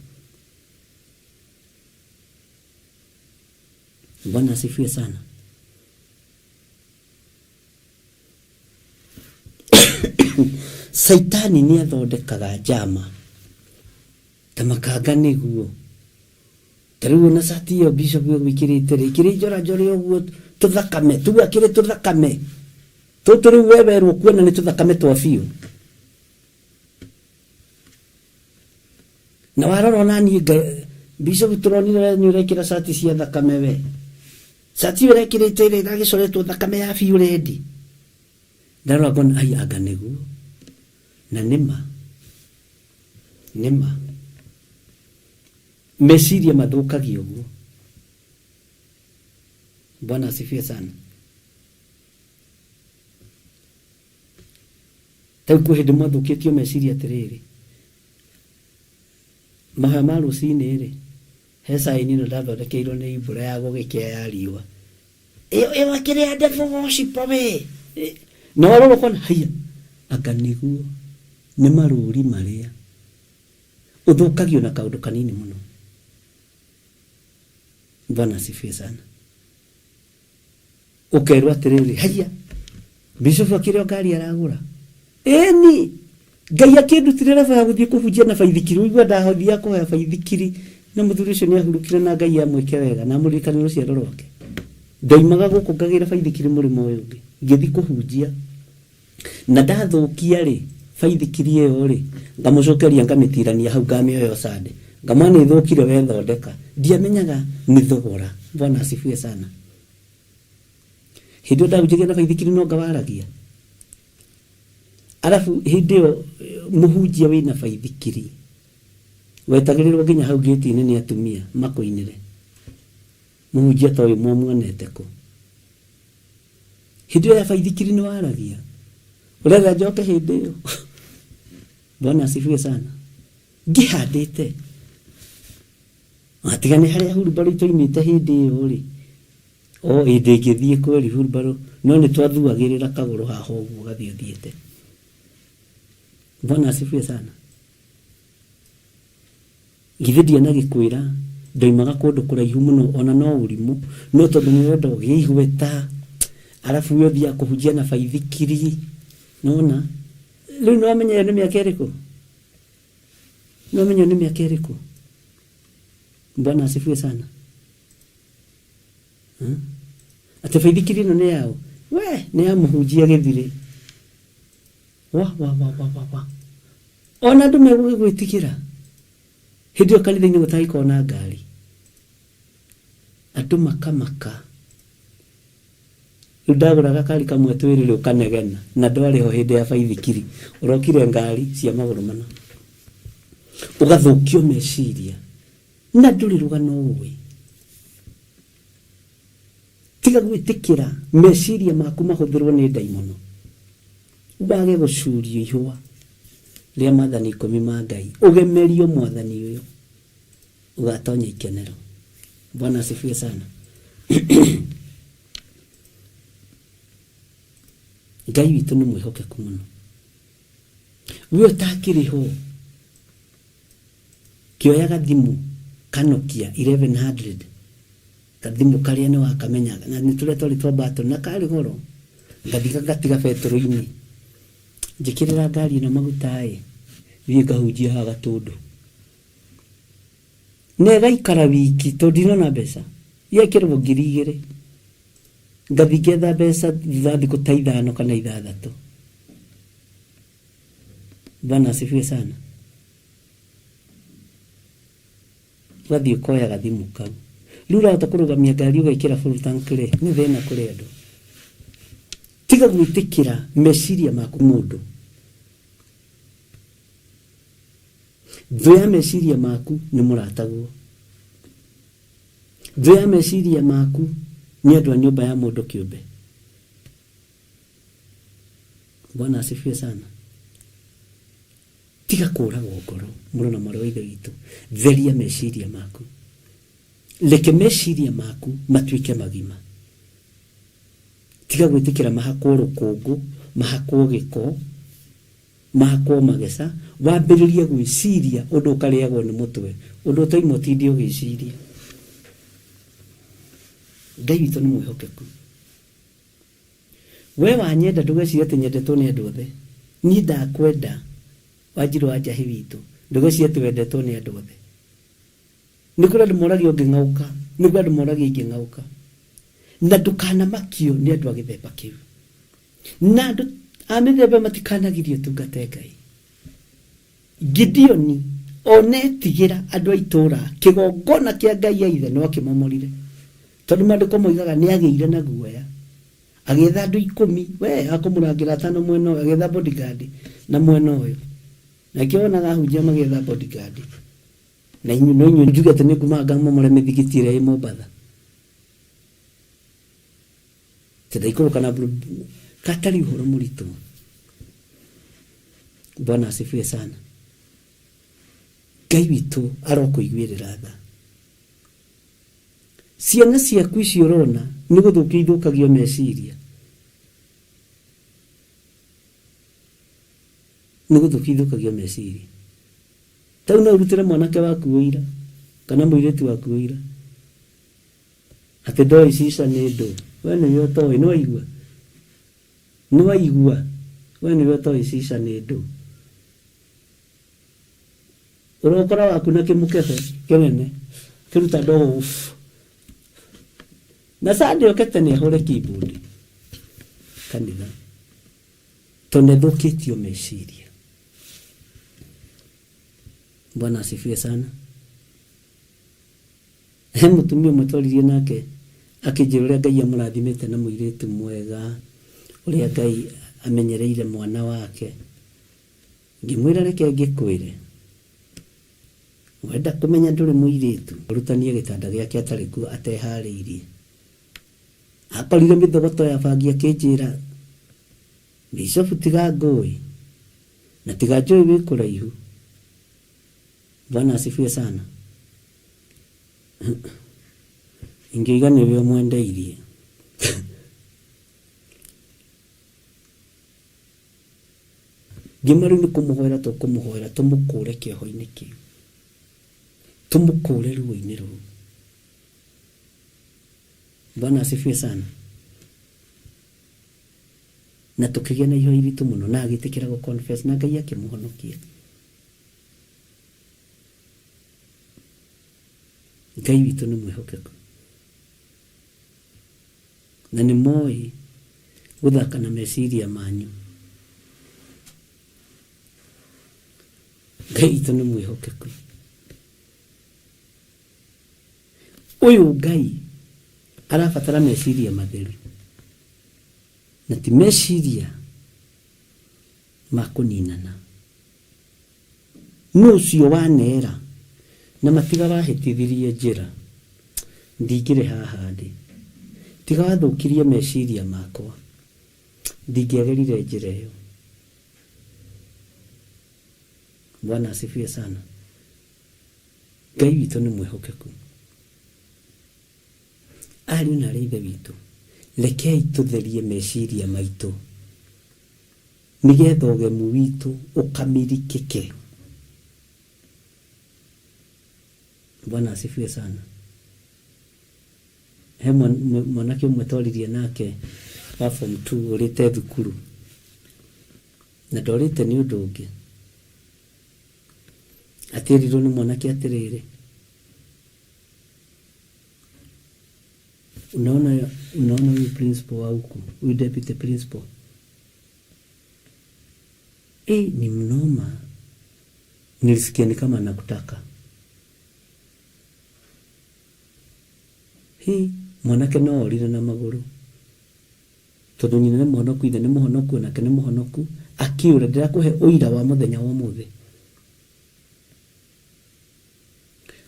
Bwana asifiwe sana. Saitani ni athondekaga njama ta makanga niguo tariu na sati yo bishop yo wikirite rikiri njora uguo tuthakame tuakire tuthakame tuturu weberwo kuona ni tuthakame twa biu na waroro nani bishop turonire ni rekira sati cia thakame we sati rekirite ire ndagicoretwo thakame ya biu rendi ndaro akon ai aga niguo na nima meciria mathukagio guo. Bwana asifiwe sana. Tauko hindi mathukitio meciria atiriri maha ma rucini ri he saini no ndathondekeirwo ni ibura ya gugikia ya riua iyo wakire ande worship we no roro kon haya akaniguo ni maruri maria uthukagio na kaundu kanini muno. Bwana asifiwe sana. Ukerwa atiriri haya bishop akire ngari aragura eni Ngai akindutire reba ya guthie kuhunjia na baithikiri igwa ndahothia kuhoya baithikiri na muthuri ucio ni ahurukire na Ngai amwike wega na murikani ruciaro rwake ndaimaga guku ngagira baithikiri murimo uyu ungi ngithi kuhunjia na ndathukia ri baithikiri iyo ri ngamucokeria ngamitirania hau ngamioyo sande ngamani ithukire we thondeka ndiamenyaga ni thogora. Bwana asifiwe sana. Hindi ndahunjia na baithikiri no ngawaragia alafu hindi muhunjia wina baithikiri wetagirirwo nginya hau gate-ini ni atumia makoinire muhunjia ta uyu mwamuonete ku hindi ya baithikiri ni waragia urega njoke hindi iyo. Bwana asifiwe sana. Ngihandite atigane haria hurubaro itoimite hindi iyo ri o inde ngithie kweri hurubaro no ni twathuagirira kaguru haho uguo gathiethiete. Bwana asifiwe sana. Githidia na gikwira ndoimaga kundu kuraihu muno ona no urimu no tondu ni wenda ugiihweta alafu yo thia kuhunjia na baithikiri nona riu no amenya ni miaka iriku no amenya ni miaka iriku. Bwana asifiwe sana. Ate baithikiri no ni yao we ni amuhunjia githiri wa ona ndu megwitigira hindi kanitha-ini gutai kona ngari andu makamaka ndaguraga kari kamwe twirire ukanegena na ndwari ho hindi ya baithikiri urokire ngari cia maguru mana ugathukio meciria na nduri rugano uwe tiga gwitikira meciria maku mahuthirwo ni daimono ubage gucurio ihwa ria mathani 10 ma Ngai ugemerio mwathani uyu ugatonya ikenero. Bwana asifiwe sana. Ngai witu ni mwihokeku muno we utakiriho kioyaga thimu kanokia 1100 kathimu karia ni wakamenyaga na nitule tori twa bato na kari goro ngathiga gatiga petro-ini njikirira ngari na magutai thie ngahunjia ha gatundu nega ikara wiki to ndino na mbeca yekirwo 2,000 ngathi ngetha mbeca thutha thikũ ta 5 kana 6. Bwana asifiwe sana. Wathi ukoya gathimu kau riu urahota kurugamia ngari ugaikira full tank ri ni thina kuri andu. Tiga gwitikira meciria maku mundu. Thua meciria maku ni murataguo. Thua meciria maku ni andu a nyumba ya mundu kiumbe. Bwana asifiwe sana. Tiga kũragwo ngoro mũrũ na mwarĩ wa ithe witũ. Theria meciria maku. Reke meciria maku matuĩke magima. Tiga gwĩtĩkĩra mahakwo rũkũngũ, mahakwo gĩko, mahakwo mageca. Wambĩrĩrie gwĩciria ũndũ ũkarĩagwo nĩ mũtwe. Ũndũ ũtoima ũtinde ũgĩciria. Ngai witũ nĩ mwĩhokeku. We wanyenda ndũgecirie atĩ nyendetwo nĩ andũ othe. Niĩ ndakwenda Wanjiru wa Njahi witũ. Ndũgecirie atĩ wendetwo nĩ andũ othe. Nĩ kũrĩ andũ moragia ũngĩng'aũka. Nĩ kũrĩ andũ moragia ingĩng'aũka. Na ndũkanamakio nĩ andũ a gĩthemba kĩu. Na andũ a mĩthemba matikanagirio tungate Ngai. Gideoni onetigĩra andũ a itũũra kĩgongona kĩa Ngai a ithe no akĩmomorire. Tondũ maandĩko moigaga nĩ agĩire na guoya. Agĩetha andũ 10 we akamũrangĩra 5 mwena ũyũ, agĩetha bodyguard na mwena ũyũ. Na kĩonaga ahunjia magĩetha bodyguard. Na inyuĩ njuge atĩ nĩ kumanga momore mĩthigiti ĩrĩa ĩ Mombatha. Tenda ikũrũka na katari ũhoro mũritũ. Bwana asifiwe sana. Ngai witũ arokũiguĩrĩra tha. Ciana ciaku icio ũrona nĩ gũthũkia ithũkagio meciria. Nĩ gũthũkia ithũkagio meciria. Tau no ũrutĩre mwanake waku ũira kana mũirĩtu waku ũira. Atĩ ndoĩ cica nĩ ndũ. We nĩwe ũtoĩ, nĩwaigua. Nĩwaigua. We nĩwe ũtoĩ cica nĩ ndũ. Ũrokora waku na kĩmũkebe kĩnene kĩruta ndogo na Sunday okete nĩ ahũre keyboard kanitha. Tondũ thũkĩtio meciria. Bwana asifiwe sana. He mũtumia mũtwaririe nake akĩnjĩra ũrĩa Ngai amũrathimĩte na mũirĩtu mwega, ũrĩa Ngai amenyereire mwana wake. Ngĩmwĩra reke ngĩkwĩre, wenda kũmenya ndũrĩ mũirĩtu, ũrutanie gĩtanda gĩake atarĩ kuo ateharĩirie. Akorire mĩthogoto ya bangi akĩnjĩra, Bishop tiga ngũĩ na tiga njũĩ wĩ kũraihu. Bwana asifiwe sana. Ingĩiga nĩwe ũmwendeirie. Ngĩmaru nĩ kũmũhoera tũkũmũhoera tũmũkũre kĩoho-inĩ kĩu. Tũmũkũre ruo-inĩ rũu. Bwana asifiwe sana. Na tũkĩgĩa na ihoya iritũ mũno na agĩtĩkĩra gũconfess na Ngai akĩmũhonokia. Ngai witũ nĩ mwĩhokeku. Na nĩ moĩ gũthaka na meciria manyu. Ngai witũ nĩ mwĩhokeku. Ũyũ Ngai arabatara meciria matheru. Na ti meciria makũninana. Nũ ũcio wanera na matiga wahĩtithirie njĩra. Ndingĩrĩ haha ndĩ. Tiga wathũkirie meciria makwa. Ndingĩagerire njĩra ĩyo. Bwana asifiwe sana. Ngai witũ nĩ mwĩhokeku. Ariũ na ithe witũ, rekei tũtherie meciria maitũ nĩgetha ũgemu witũ ũkamirikĩke. Bwana asifiwe sana. He mwanake ũmwe twaririe nake wa form 2 ũrĩte thukuru na ndorĩte nĩ ũndũ ũngĩ. Atĩrirwo nĩ mwanake atĩrĩrĩ, Unaona huyu principal wa huku, huyu deputy principal. Ni mnoma. Nilisikia ni kama nakutaka. Mwanake no orire na maguru. Tondu nyina ni muhonoku, ithe ni muhonoku, nake ni muhonoku. Akiura ndirakuhe uira wa muthenya wa muthe.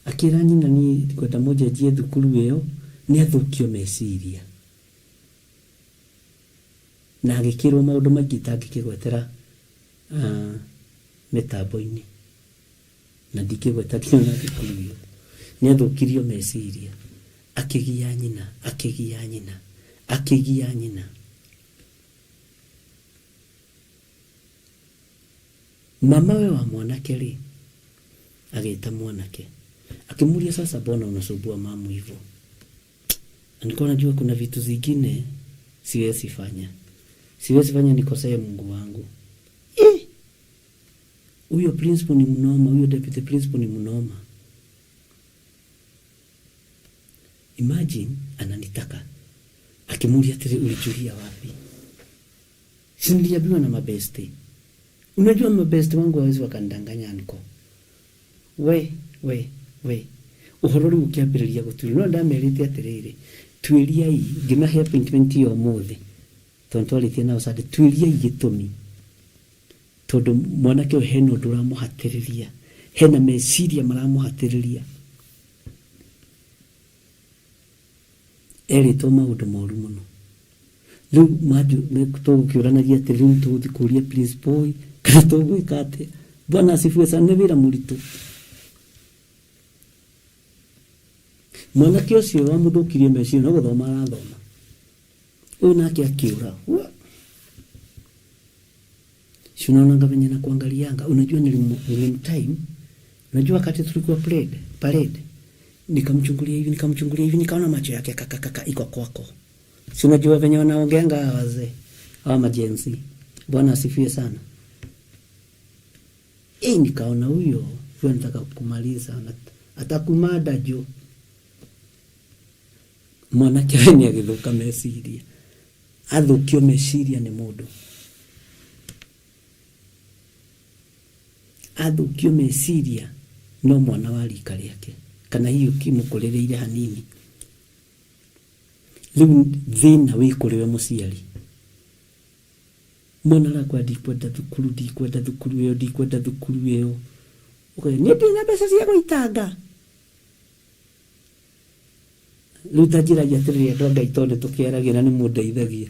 Akira nyina ni kwenda mujenjie thukuru iyo, ni athukio meciria. Na agikirwo maundu maingi tangikigwetera mitambo-ini. Na ndikigweta kinya thukuru iyo. Ni athukirio meciria. Akigia nyina. Mama we wa mwanake ri agita mwanake akimuria, sasa bona unasumbua mamu hivyo? Nilikuwa najua kuna vitu zingine siwezi fanya nikosee Mungu wangu. Huyo principal ni mnoma, huyo deputy principal ni mnoma. Imagine ananitaka. Akimuria tiri ulijulia wapi? Sindiliambiwa na mabeste. Unajua mabeste wangu hawezi wakandanganya niko. We. Uhorori ukiambiriria guturi. No ndamerite atiriri. Twiria hii ngimahe appointment yo mothe. Tontwaritie nao sade twiria igitumi. Tondu mwanake hena undu uramuhatiriria. Hena meciria maramuhatiriria. Eritwo maundu moru muno. Riu maju tugukiuranagia ati riu tuguthi kuria principal kana tugwika ati. Bwana asifiwe sana, ni wira muritu. Mwanake ucio wamuthukirie meciria no guthoma arathoma. Uyu nake akiura. Shinaona ngavenya na kuangalianga. Unajua nilim time. Unajua wakati tulikuwa parade. Nikamchungulia hivi nikaona macho yake kaka iko kwako. Si unajua venye wanaongeanga wazee hawa majenzi. Bwana asifiwe sana. Nikaona huyo anataka kumaliza, atakumada jo. Mwanake wenye agithuka meciria. Athukio meciria ni mundu. Athukio meciria no mwana wa rika riake. Kana hiyo kimukurereire hanini. Riu thina wikuriwe muciari. Mwana rakwa ndikwenda thukuru iyo. Okay, ni ndina mbeca cia guitanga. Riu tanjiragia atiriri andu Ngai tondu tukiaragira ni mundeithagia.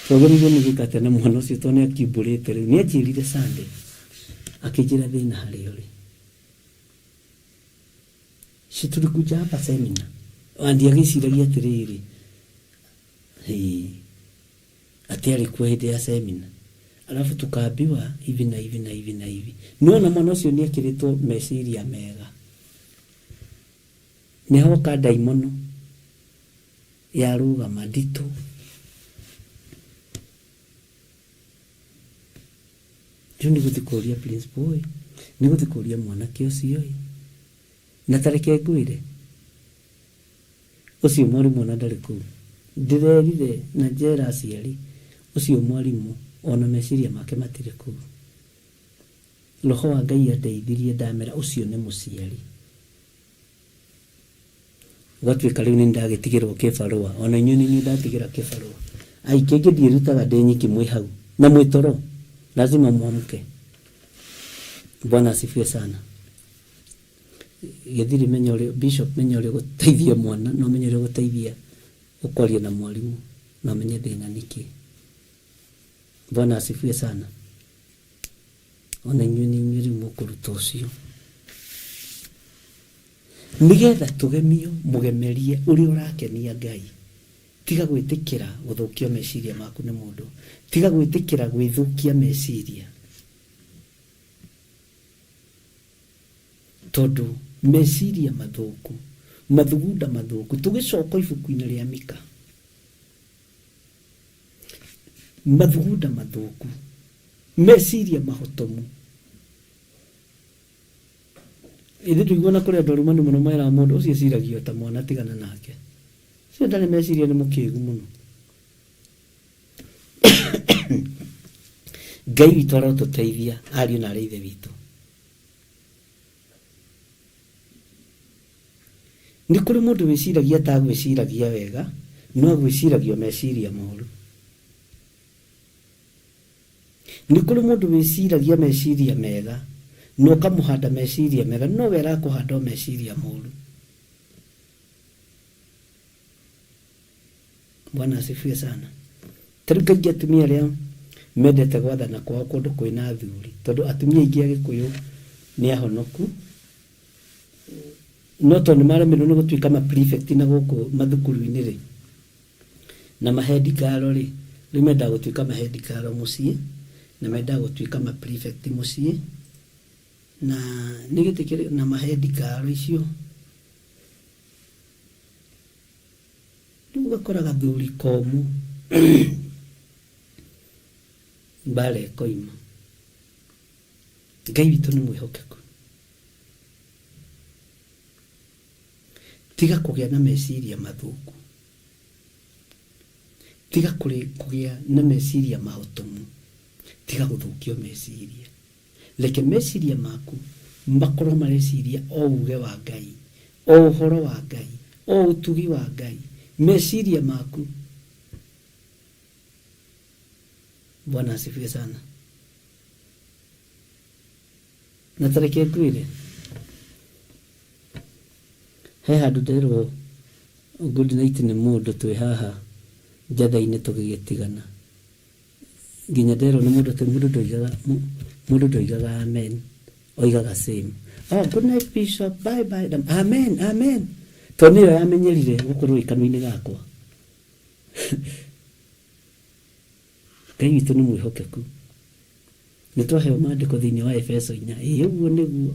Twagiriirwo ni gwikate na mwana ucio tondu akiumburite. Riu ni anjirire Sunday akijira thina hari uri. Tulikuja hapa semina. Andi agiciragia atiriri. Ati alikuwa hidi ya semina. Alafu tukaambiwa hivi na hivi. Niona mwana ucio ni akiritwo meciria mega. Ni hoka daimono ya ruga madito. Juni gutikuria principal. Ni gutikuria mwanake ucio. Na tareke gwire ucio mwarimu na ndari ku ndirerire na njera aciari ucio mwarimu ona meciria make matire ku. Roho wa Ngai andeithirie ndamera ucio ni muciari. Gatwika riu ni ndagitigirwo kibarua, ona inyu ni ndatigira kibarua. Aikenge ndirutaga ndenyiki mwi hau na mwitoro lazima muamke. Bwana asifiwe sana. Githiri menyore bishop menyore guteithia mwana no menyore guteithia ukwaria na mwalimu na menye thina niki. Bwana asifiwe sana. Ona nyuni mukuruta ucio nigetha tugemio mugemerie uri urakenia Ngai. Tiga gwitikira guthukio meciria maku ni mundu. Tiga gwitikira gwithukia meciria. Tondu meciria mathuku, mathugunda mathuku, tugicoka ibuku-ini ria Mika. Mathugunda mathuku, meciria mahotomu. Ithe tuigua na kuria ndorumani muno mera mundu ucio ciragio ta mwana tigana nake. cio ndari meciria nĩ mũkĩgu mũno. Ngai witũ arotũteithia, ariũ na arĩ ithe witũ. Nĩ kũrĩ mũndũ wĩciragia atagwĩciragia wega, no gwĩciragio meciria moru. Nĩ kũrĩ mũndũ wĩciragia meciria mega, no kamũhanda meciria mega, no we arakũhanda meciria moru. Bwana asifiwe sana. Tarĩu kaingĩ atumia arĩa mendete gwathana kwao kũndũ kwĩna athuri, tondũ atumia aingĩ a Gĩkũyũ nĩ ahonoku, no tondũ nĩmaremirwo nĩ gũtuĩka ma prefect na gũkũ mathukuru-inĩ rĩ, na mahendi karo rĩ, rĩu mendaga gũtuĩka mahendi karo mũciĩ, na mendaga gũtuĩka ma prefect mũciĩ, na nĩ gĩtĩkĩrĩka na mahendi karo icio. Rĩu ũgakora gathuri komũ mbara ĩkoima. Ngai witũ nĩ mwĩhokeku. Tiga kũgĩa na meciria mathũku, tiga kũgĩa na meciria mahotomu, tiga gũthũkio meciria. Reke meciria maku makorwo mareciria o uge wa Ngai, o ũhoro wa Ngai, o ũtugi wa Ngai. Meciria maku. Bwana asifiwe sana. Na tareke ngwĩre, he handũ nderwo good night nĩ mũndũ twĩ haha njatha-inĩ tũgĩgĩtigana. Nginya nderwo nĩ mũndũ atĩ mũndũ ndoigaga amen, oigaga same. Oh, good night Bishop, bye bye. Amen, amen. Tondũ nĩyo yamenyerire gũkorwo ĩkanua-inĩ gakwa. Ngai witũ nĩ mwĩhokeku. Nĩ twaheo maandĩko thĩinĩ wa Efeso 4. Ũguo nĩguo.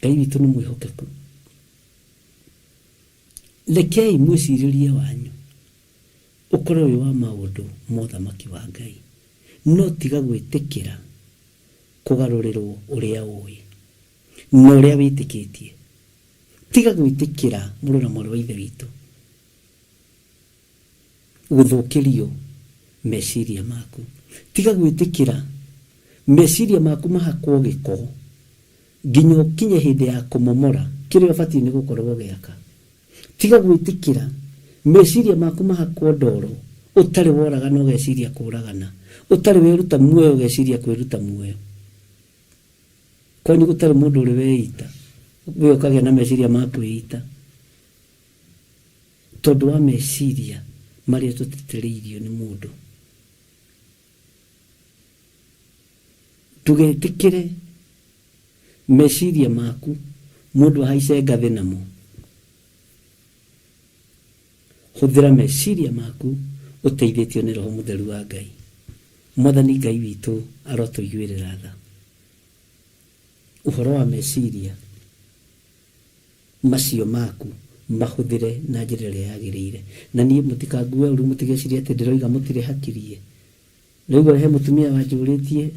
Ngai witũ nĩ mwĩhokeku. Rekei mwĩcirĩrie wanyu ũkorwo wĩ wa maũndũ ma ũthamaki wa Ngai, no tiga gwĩtĩkĩra kũgarũrĩrwo ũrĩa ũĩ na ũrĩa wĩtĩkĩtie. Tiga gwĩtĩkĩra mũrũ na mwarĩ wa ithe witũ gũthũkĩrio meciria maku. Tiga gwĩtĩkĩra meciria maku mahakwo gĩko nginya ũkinye hĩndĩ ya kũmomora kĩrĩa ũbatiĩ nĩ gũkorwo gĩaka. Tiga gwĩtĩkĩra meciria maku mahakwo ndoro, ũtarĩ woragana ũgeciria kũragana, ũtarĩ wĩruta muoyo ũgeciria kwĩruta muoyo. Kwani gũtarĩ mũndũ ũrĩ weita, we ũkagĩa na meciria ma kwĩita, tondũ wa meciria marĩa tũtĩtĩrĩirio nĩ mũndũ. Ndũgetĩkĩre meciria maku mũndũ ahaice ngathĩ namo. Hũthĩra meciria maku ũteithĩtio nĩ Roho Mũtheru wa Ngai. Mwathani Ngai witũ arotũiguĩrĩra tha. Ũhoro wa meciria macio maku mahũthĩre na njĩra ĩrĩa yagĩrĩire. Na niĩ mũtikangue ũru, mũtigecirie atĩ ndĩroiga mũtirĩ hakirie. Rĩu he mũtumia wanjũrĩtie,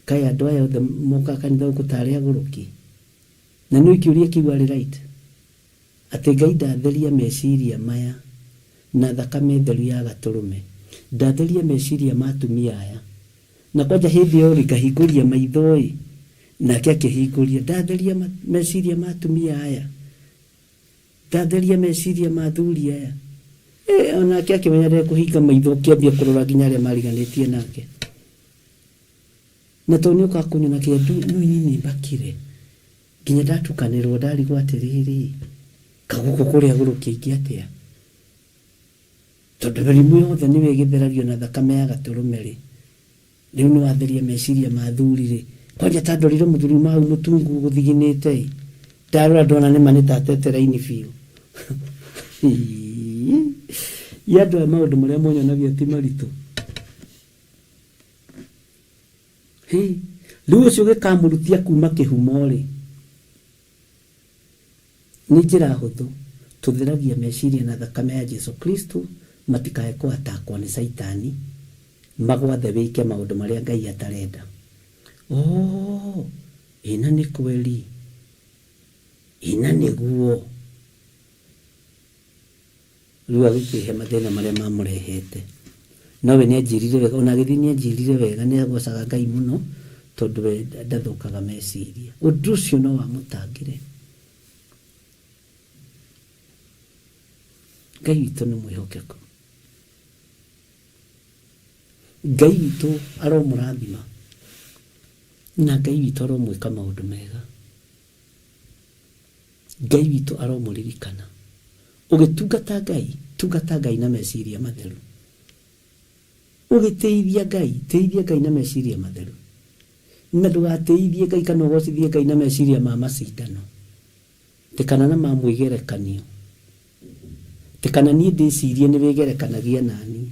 kaĩ andũ aya othe moka kanitha gũkũ tarĩ agũrũki? Na nĩ ikĩũria kiuga arĩ right, atĩ Ngai ndatheria meciria maya na thakame theru ya Gatũrũme, ndatheria meciria ma atumia aya. Na kwanja hĩndĩ ĩyo rĩ ngahingũria maitho ĩ, nake akĩhingũria, ndatheria meciria ma atumia aya, ndatheria meciria ma athuri aya. Onake akĩmenya ndekũhinga maitho, kĩambia kũrora nginya arĩa mariganĩtie nake. Na tondũ nĩũka kũnyona kĩendu nĩ mbakire, nginya ndatukanĩrwo ndarigwo atĩrĩrĩ, kagũkũ kũrĩa agũrũki aingĩ atĩa? Tondũ mĩrimũ yothe nĩwe ĩgĩtherario na thakame ya Gatũrũme rĩ, rĩu nĩ watheria meciria ma athuri rĩ. Kwanja ta ndorire mũthuri mau mũtungu gũthiginĩte, ndarora ndona nĩma nĩtatete raini biũ. Andũ aya maũndũ marĩa monanagia ti maritũ. Rĩu ũcio gĩkamũrutia kuma kĩhumo rĩ, nĩ njĩra hũthũ. Tũtheragia meciria na thakame ya Jesu Kristo, matikae kũatakwo nĩ Saitani, magwathe wĩke maũndũ marĩa Ngai atarenda. Ĩna nĩ kweli. ina niguo riu agikihe mathina maria mamurehete nowe ni ajirire wega ona githi ni ajirire wega ni agwacaga Ngai muno tondu we ndathukaga meciria undu ucio no wamutangire Ngai witu ni mwihokeku Ngai witu aromurathima na Ngai witu aromwika maundu mega Ngai witu aromuririkana ugitungata Ngai na meciria matheru ugiteithia Ngai na meciria matheru na ndugateithie Ngai kana ugocithie Ngai na meciria ma macindano tikana na ma mwigerekanio tikana ni ndicirie ni wigerekanagia nani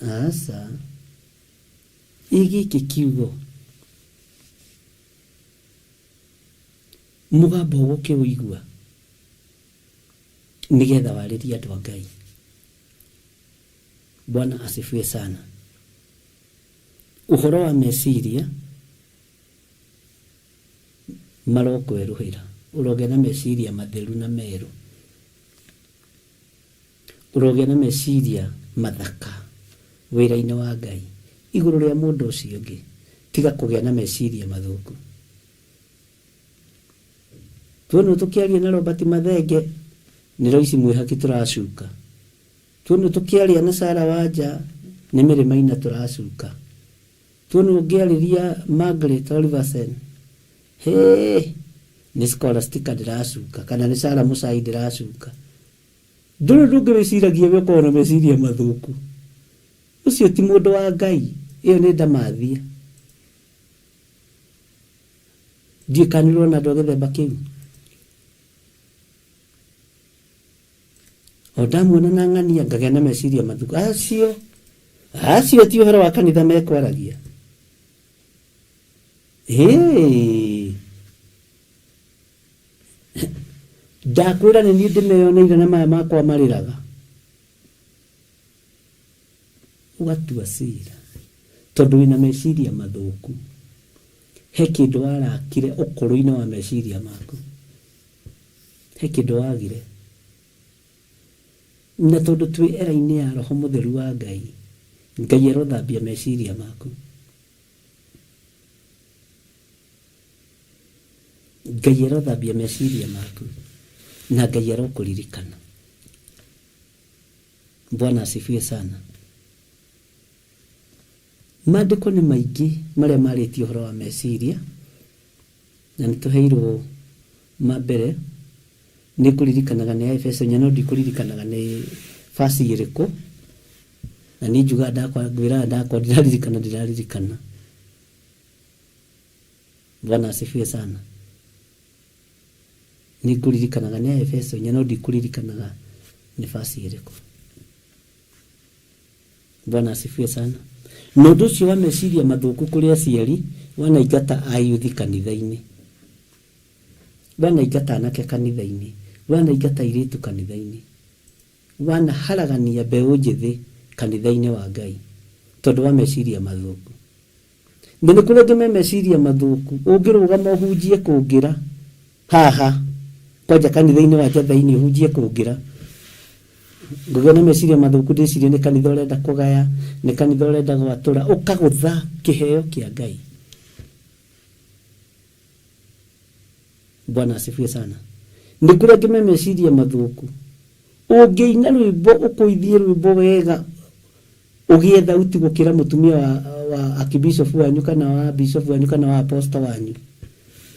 asa igiki kiugo mugambo woke uigua nigetha wariria andu a Ngai Bwana asifiwe sana uhoro wa meciria marokweruhira uroge na meciria matheru na meru uroge na meciria mathaka wira-ini wa Ngai iguru ria mundu ucio ungi tiga kugia na meciria mathuku tuonu tukiaria na Robert Mathenge ni Roici Mwihaki turacuka tuonu tukiaria na Sarah Wanja ni Mary Maina turacuka tuonu ngiariria Margaret Oliversen ni Scholastica ndiracuka kana ni Sarah Musai ndiracuka nduru ndungi wiciragia we ukona meciria mathuku ucio ti mundu wa Ngai iyo ni ndamathia ndikanirwo na ndu githemba kiu odamuona na ng'ania ngagĩa na meciria mathuku acio ti uhoro wa kanitha mekwaragia ndakwira ni niĩ ndĩmeyoneire na maya makwa marĩraga ugatua cira tondu wina meciria mathuku he kindu warakire ukuru-ini wa meciria maku he kindu wagire na tondu twi era-ini ya Roho Mutheru wa Ngai Ngai arothambia meciria maku Ngai arothambia meciria maku na Ngai arokuririkana Bwana asifiwe sana maandiko ni maingi maria marĩtie ũhoro wa meciria na nĩtũheirwo mambere nĩ kũririkanaga nĩ Efeso nyano ndikũririkanaga nĩ fasi ĩrĩkũ na nĩ njuga ngwĩra ndakwa ndiraririkana Bwana asifiwe sana nĩ kũririkanaga nĩ Efeso nyano ndikũririkanaga nĩ fasi ĩrĩkũ Bwana asifiwe sana Nundu ucio wa meciria mathuku kuri aciari wanaingata ayuthi kanitha-ini wanaingata anake kanitha-ini wanaingata iritu kanitha-ini wanaharagania mbeũ njithi kanitha-ini wa Ngai tondu wa meciria mathuku nĩ kũrĩ angĩ meciria mathuku ũngĩrũgama ũhunjie kũngira haha kwanja kanitha-ini wa Njathai-ini ũhunjie kũngira ngũgĩa na meciria mathuku ndĩcirie nĩ kanitha ũrenda kũgaya nĩ kanitha ũrenda gwatũra ũkagũtha kĩheo kĩa Ngai Bwana asifiwe sana nĩ kũrĩ angĩ meciria mathuku ũngĩina rwĩmbo ũkũithie rwĩmbo wega ũgĩe thauti gũkĩra mũtumia wa archbishop wanyu kana wa bishop wanyu kana wa apostle wanyu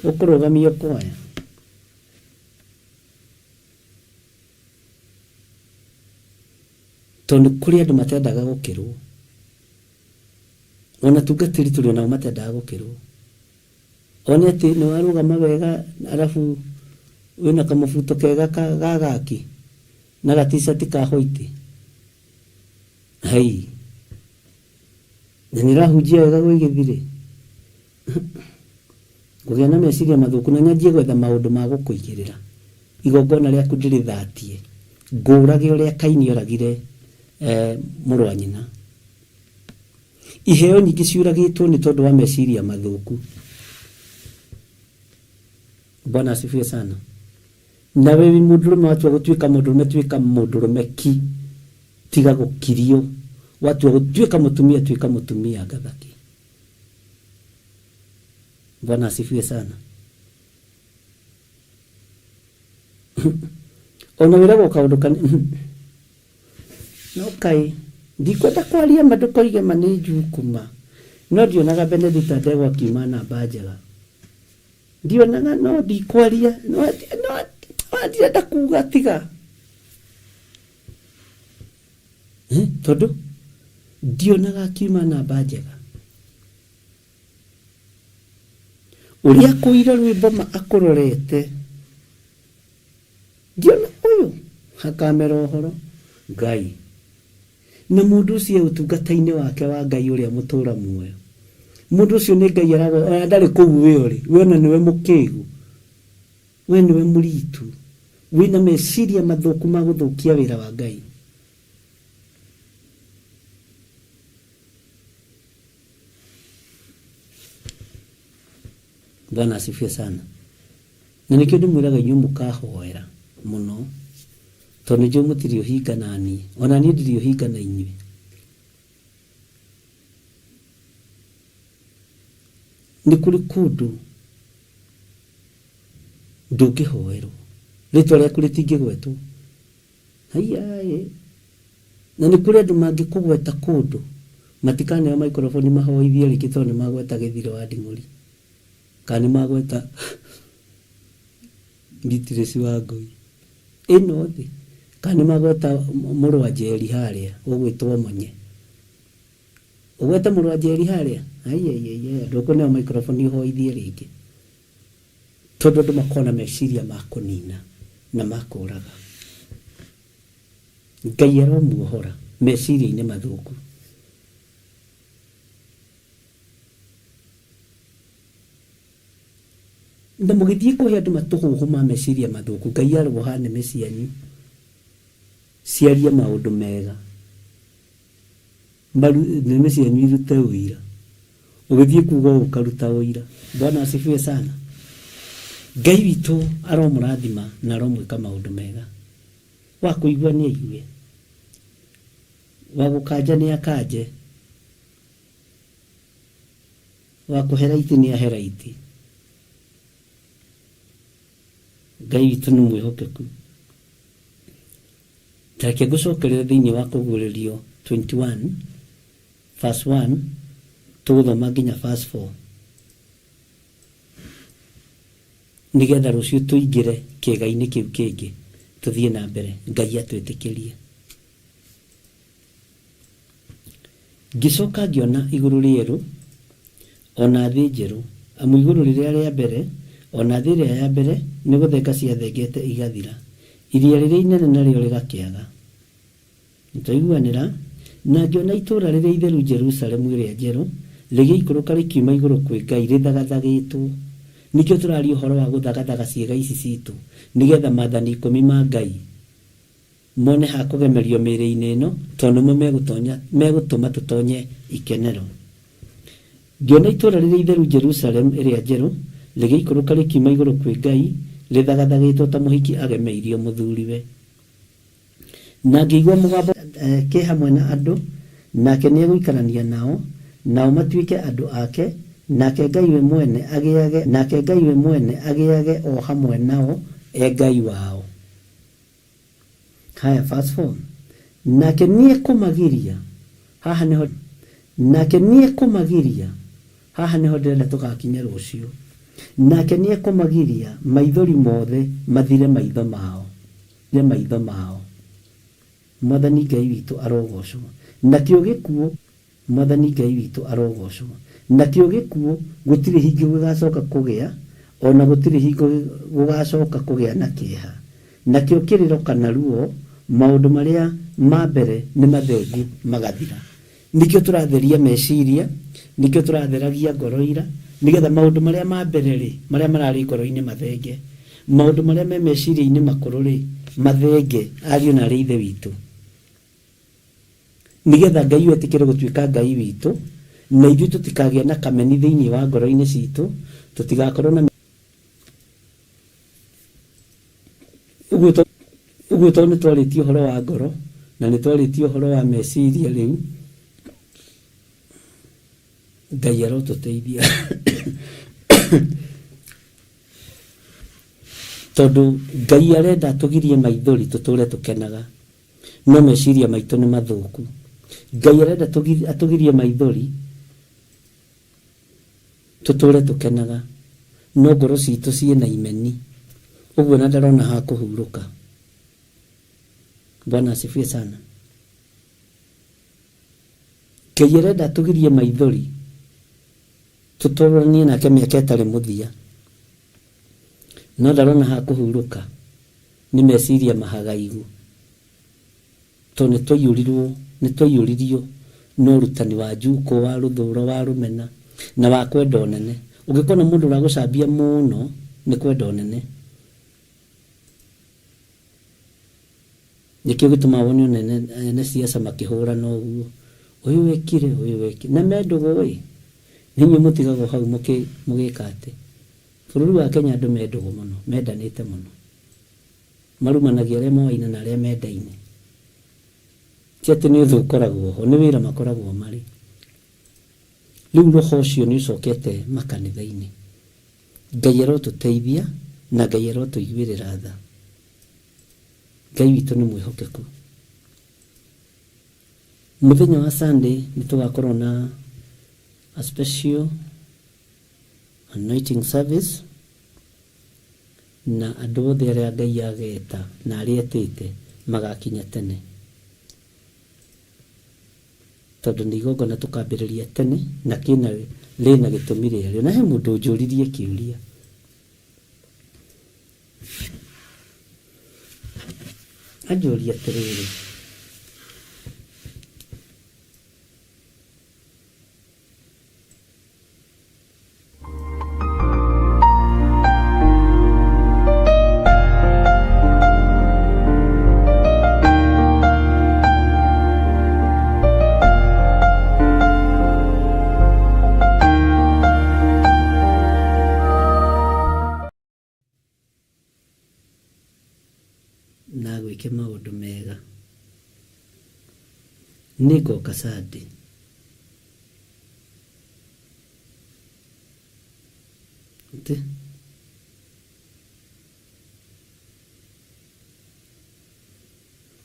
ũkũrũgamia ũkoya tondu kuri andu matendaga gukirwo ona tungatiri turi nao matendaga gukirwo ona ati ni warugama wega arafu wina kamabuto kega gagaki na gatishati ka hoiti hai nirahujia wega gwigithire kugĩa na meciria mathuku na nyanjie gwetha maundu ma gukuigirira igongona rĩaku ndirithatie ngũrage ũrĩa Kaini oragire mũrũ wa nyina iheo nyingĩ ciũragĩtwo nĩ tondũ wa meciria mathuku Bwana asifiwe sana. Na wewe mundurume watu gutwika mundurume twika mundurume ki tiga gukirio watu gutwika mutumia twika mutumia gathaki. Bwana asifiwe sana. Ona wira goka no kai ndikwenda kwaria maduko ige maneju kuma no ndionaga Benedict Ndegwa kimana bajega ndionaga no ndikwaria no ndirenda kuga tiga tondu ndionaga kimana bajega uria kuira rwimbo akurorete ndiona uyu hakamera uhoro Ngai na mundu ucio utungata-ini wake wa Ngai uria mutura muoyo mundu ucio ni Ngai arago ndari kuu we uri we na niwe mukigu we niwe muritu we na meciria mathuku ma guthukia wira wa Ngai. Bwana asifiwe sana. Na nikio ndimwiraga inyu mukahoera muno tondu njo mutirio hinga nani ona ni ndirio hinga na inyui ni kuri kundu ndungihoerwo ritwa riaku ritingigwetwo haiyaye na ni kuri andu mangikugweta kundu matikane microphone mahoithie riki tondu magweta githiro wa Nding'uri kana magweta Beatrice Wangui ino thi kana magweta muru wa Njeri haria ugwitwo Munye ugweta muru wa Njeri haria aiye ndoko ne microphone hoithie riki tondu ndu makona meciria makunina na makuraga Ngai aromuohora meciria-ini mathuku na mugithie kuhe andu matuhuhu ma meciria mathuku Ngai aroha neme cianyu ciaria maundu mega mbaru neme cianyu irute uira ugithie kuga ukaruta uira. Bwana asifiwe sana. Ngai witu aromurathima na aromwika maundu mega wa kuigua ni aigue wa gukanja ni akanje wa kuheraiti ni aheraiti. Ngai witu ni mwihokeku. Tareke gucokerera thiini wa kuguririo 21 verse 1 tuguthoma nginya verse 4 nigetha rucio tuingire kiega-ini kiu kingi tuthie na mbere Ngai atwitikirie. Ngicoka ngiona iguru rieru ona thi njeru amu iguru riria ria mbere ona thi ria ya mbere ni guthenga ciathengete igathira iria riria inene nario rigakiaga. Nitaiguanira na ngiona itura riria itheru Jerusalemu iria njeru rigiikuruka rikiuma iguru kwi Ngai rithagathagetwo. Nikio turari uhoro wa guthagathaga ciega ici citu nigetha maathani 10 ma Ngai mone ha kugemerio miri-ini ino tondu mo megutuma tutonye ikenero. Ngiona itura riria itheru Jerusalemu iria njeru rigiikuruka rikiuma iguru kwi Ngai rithagathagetwo ta muhiki agemeirio muthuriwe. Na ngĩigua mũgambo ke hamwe na andũ nake nĩ egũikarania nao matuĩke andũ ake nake Ngai we mwene agĩage o hamwe nao Ngai wao. Haya verse 4 nake nĩ ekũmagiria haha niho ndĩrenda tũgakinya rũciũ. Nake nĩ ekũmagiria maithori mothe mathire maitho mao. Mwathani Ngai witu arogocwo. Nakĩo gĩkuũ Mwathani Ngai witu arogocwo. Nakĩo gĩkuũ gũtirĩ hingo gĩgacoka kũgĩa ona gũtirĩ hingo gũgacoka kũgĩa na kĩeha. Nakĩo kĩrĩro kana ruo maũndũ marĩa ma mbere nĩ mathengu magathira. Nikĩo tũratheria meciria nikĩo tũratheragia ngoro ira nigetha maũndũ marĩa ma mbere rĩ marĩa mararĩ ngoro-inĩ mathenge maũndũ marĩa me meciria-inĩ makũrũ rĩ mathenge ariũ na arĩ ithe witũ nigetha Ngai wetikire gutuika Ngai witu na ithuĩ tũtikagĩa na kameni thĩinĩ wa ngoro-inĩ citũ tũtigakorwo na Uguo tondũ nĩtwarĩtie ũhoro wa ngoro na nĩtwarĩtie ũhoro wa meciria rĩu, Ngai arotũteithia tondũ Ngai arenda tũgirie maithori tũtũre tũkenaga, no meciria maitũ nĩ mathũku. Ngai arenda atũgirie maithori tũtũre tũkenaga, no ngoro citũ ciĩna imeni, ũguo na ndarona ha kũhurũka. Bwana asifiwe sana. Ngai arenda atũgirie maithori tũtũranie nake mĩaka ĩtarĩ mũthia, no ndarona ha kũhurũka, nĩ meciria mahagaigu, tondũ nĩtwaiyũririo na ũrutani wa njuko, wa rũthũũro, wa rũmena na wa kwenda ũnene. Ũngĩkona mũndũ ũragũcambia mũno nĩ kwenda ũnene. Nĩkĩo gĩtũmaga wone ũnene ciaca makĩhũrana ũguo, ũyũ wekire, ũyũ wekire, na mendũgũ nĩnyuĩ mũtigagwo hau mũgĩka atĩ. Bũrũri wa Kenya andũ mendũgũ mũno, mendanĩte mũno, marumanagia arĩa moaine na arĩa mendaine. Ti atĩ nĩ ũthũ ũkoragwo ho, nĩ wĩra makoragwo marĩ. Rĩu roho ũcio nĩ ũcokete makanitha-inĩ. Ngai arotũteithia na Ngai arotũiguĩrĩra tha. Ngai witũ nĩ mwĩhokeku. Mũthenya wa Sunday nĩtũgakorwo na a special anointing service, na andũ othe arĩa Ngai ageta na arĩa etĩte magakinya tene, tondũ nĩ igongona tũkambĩrĩria tene na rĩna gĩtũmi rĩarĩo. Na he mũndũ ũnjũririe kĩũria, anjũria atĩrĩrĩ, na gwĩke maũndũ mega nĩngoka Sunday.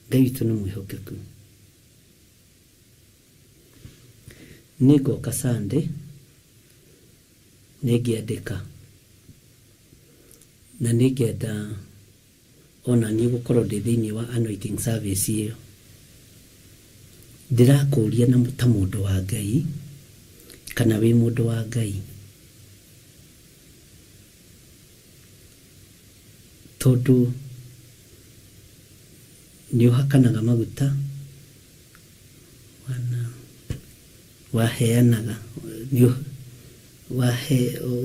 Ngai witũ nĩ mwĩhokeku. Nĩngoka Sunday, nĩngĩandĩka na nĩngĩenda ona niĩ gũkorwo ndĩ thĩinĩ wa anointing service ĩyo. Ndĩrakũria na ta mũndũ wa Ngai kana wĩ mũndũ wa Ngai, tondũ nĩ ũhakanaga maguta, waheanaga,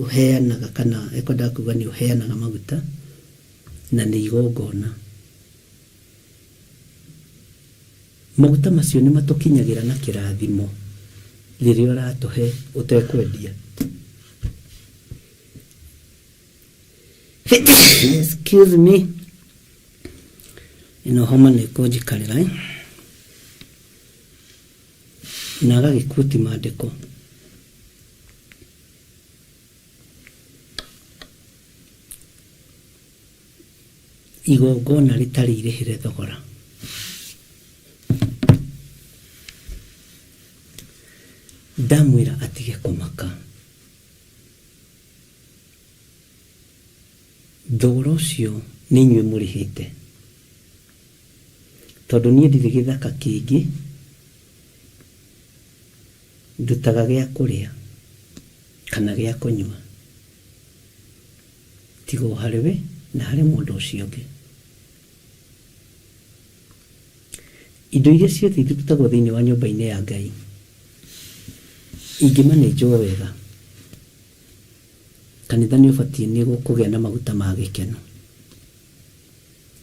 ũheanaga, kana ekwendaga kuga nĩ ũheanaga maguta na nĩ igongona. Maguta macio nĩ matũkinyagĩra na kĩrathimo rĩrĩa ũratũhe ũtekwendia. Excuse me, ĩno homa nĩ kũnjikarĩra na agagĩkuti maandĩko. Igongona rĩtarĩ irĩhĩre thogora. Ndamwĩra atige kũmaka. Thogora ũcio nĩ inyuĩ mũrĩhĩte, tondũ niĩ ndirĩ gĩthaka kĩngĩ, ndutaga gĩa kũrĩa kana gĩa kũnyua tiga o harĩ we na harĩ mũndũ ũcio ũngĩ. Indo iria ciothe irutagwo thĩinĩ wa nyũmba-inĩ ya Ngai ingĩmanĩnjwo wega, kanitha nĩ ũbatiĩ nĩ kũgĩa na maguta ma gĩkeno.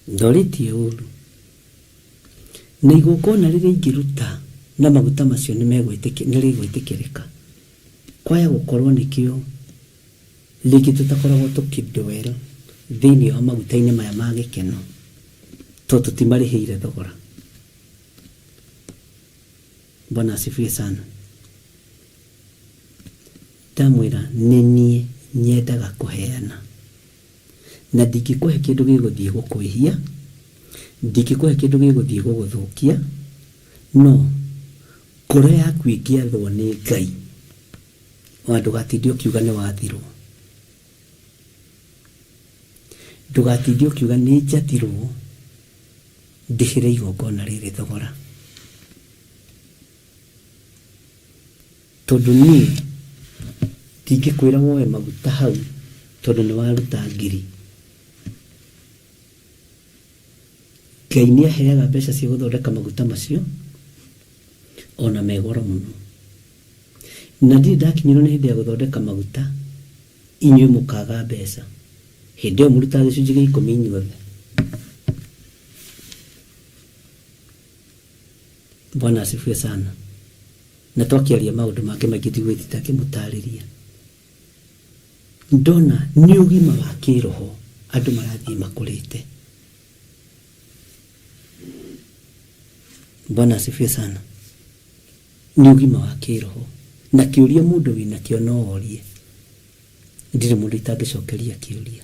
Ndorĩtie ũru na igongona rĩrĩa ingĩruta na maguta macio nĩ rĩgwĩtĩkĩrĩka, kwaya gũkorwo nĩkĩo rĩngĩ tũtakoragwo tũkĩndwell thĩinĩ wa maguta-inĩ maya ma gĩkeno. to tutimarihire thogora. Bwana asifiwe sana. Ndamwira nini nyendaga kuheana na ndingĩkũhe kĩndũ gĩgũthiĩ gũkwĩhia, ndingĩkũhe kĩndũ gĩgũthiĩ gũgũthũkia, no ngoro yaku ĩngĩathwo nĩ Ngai, wa ndũgatinde ũkiuga nĩ wathirwo, ndũgatinde ũkiuga nĩ njathirwo ndĩhĩre igongona rĩrĩ thogora, tondũ niĩ ndingĩkwĩra woe maguta hau tondũ nĩ waruta ngiri. Ngai nĩ aheaga mbeca cia gũthondeka maguta macio ona me goro mũno, na ndirĩ ndakinyĩrwo nĩ hĩndĩ ya gũthondeka maguta inyuĩ mũkaga mbeca. Hĩndĩ ĩyo mũrutaga gĩcunjĩ gĩa 10 inyuothe. Bwana asifiwe sana. Na twakiaria maũndũ mangĩ maingĩ ndigwĩtita ngĩmũtarĩria. Ndona nĩ ũgima wa kĩroho andũ marathiĩ makũrĩte. Bwana asifiwe sana. Nĩ ũgima wa kĩroho na kĩũria mũndũ wĩna kĩo no orie. Ndirĩ mũndũ itangĩcokeria kĩũria.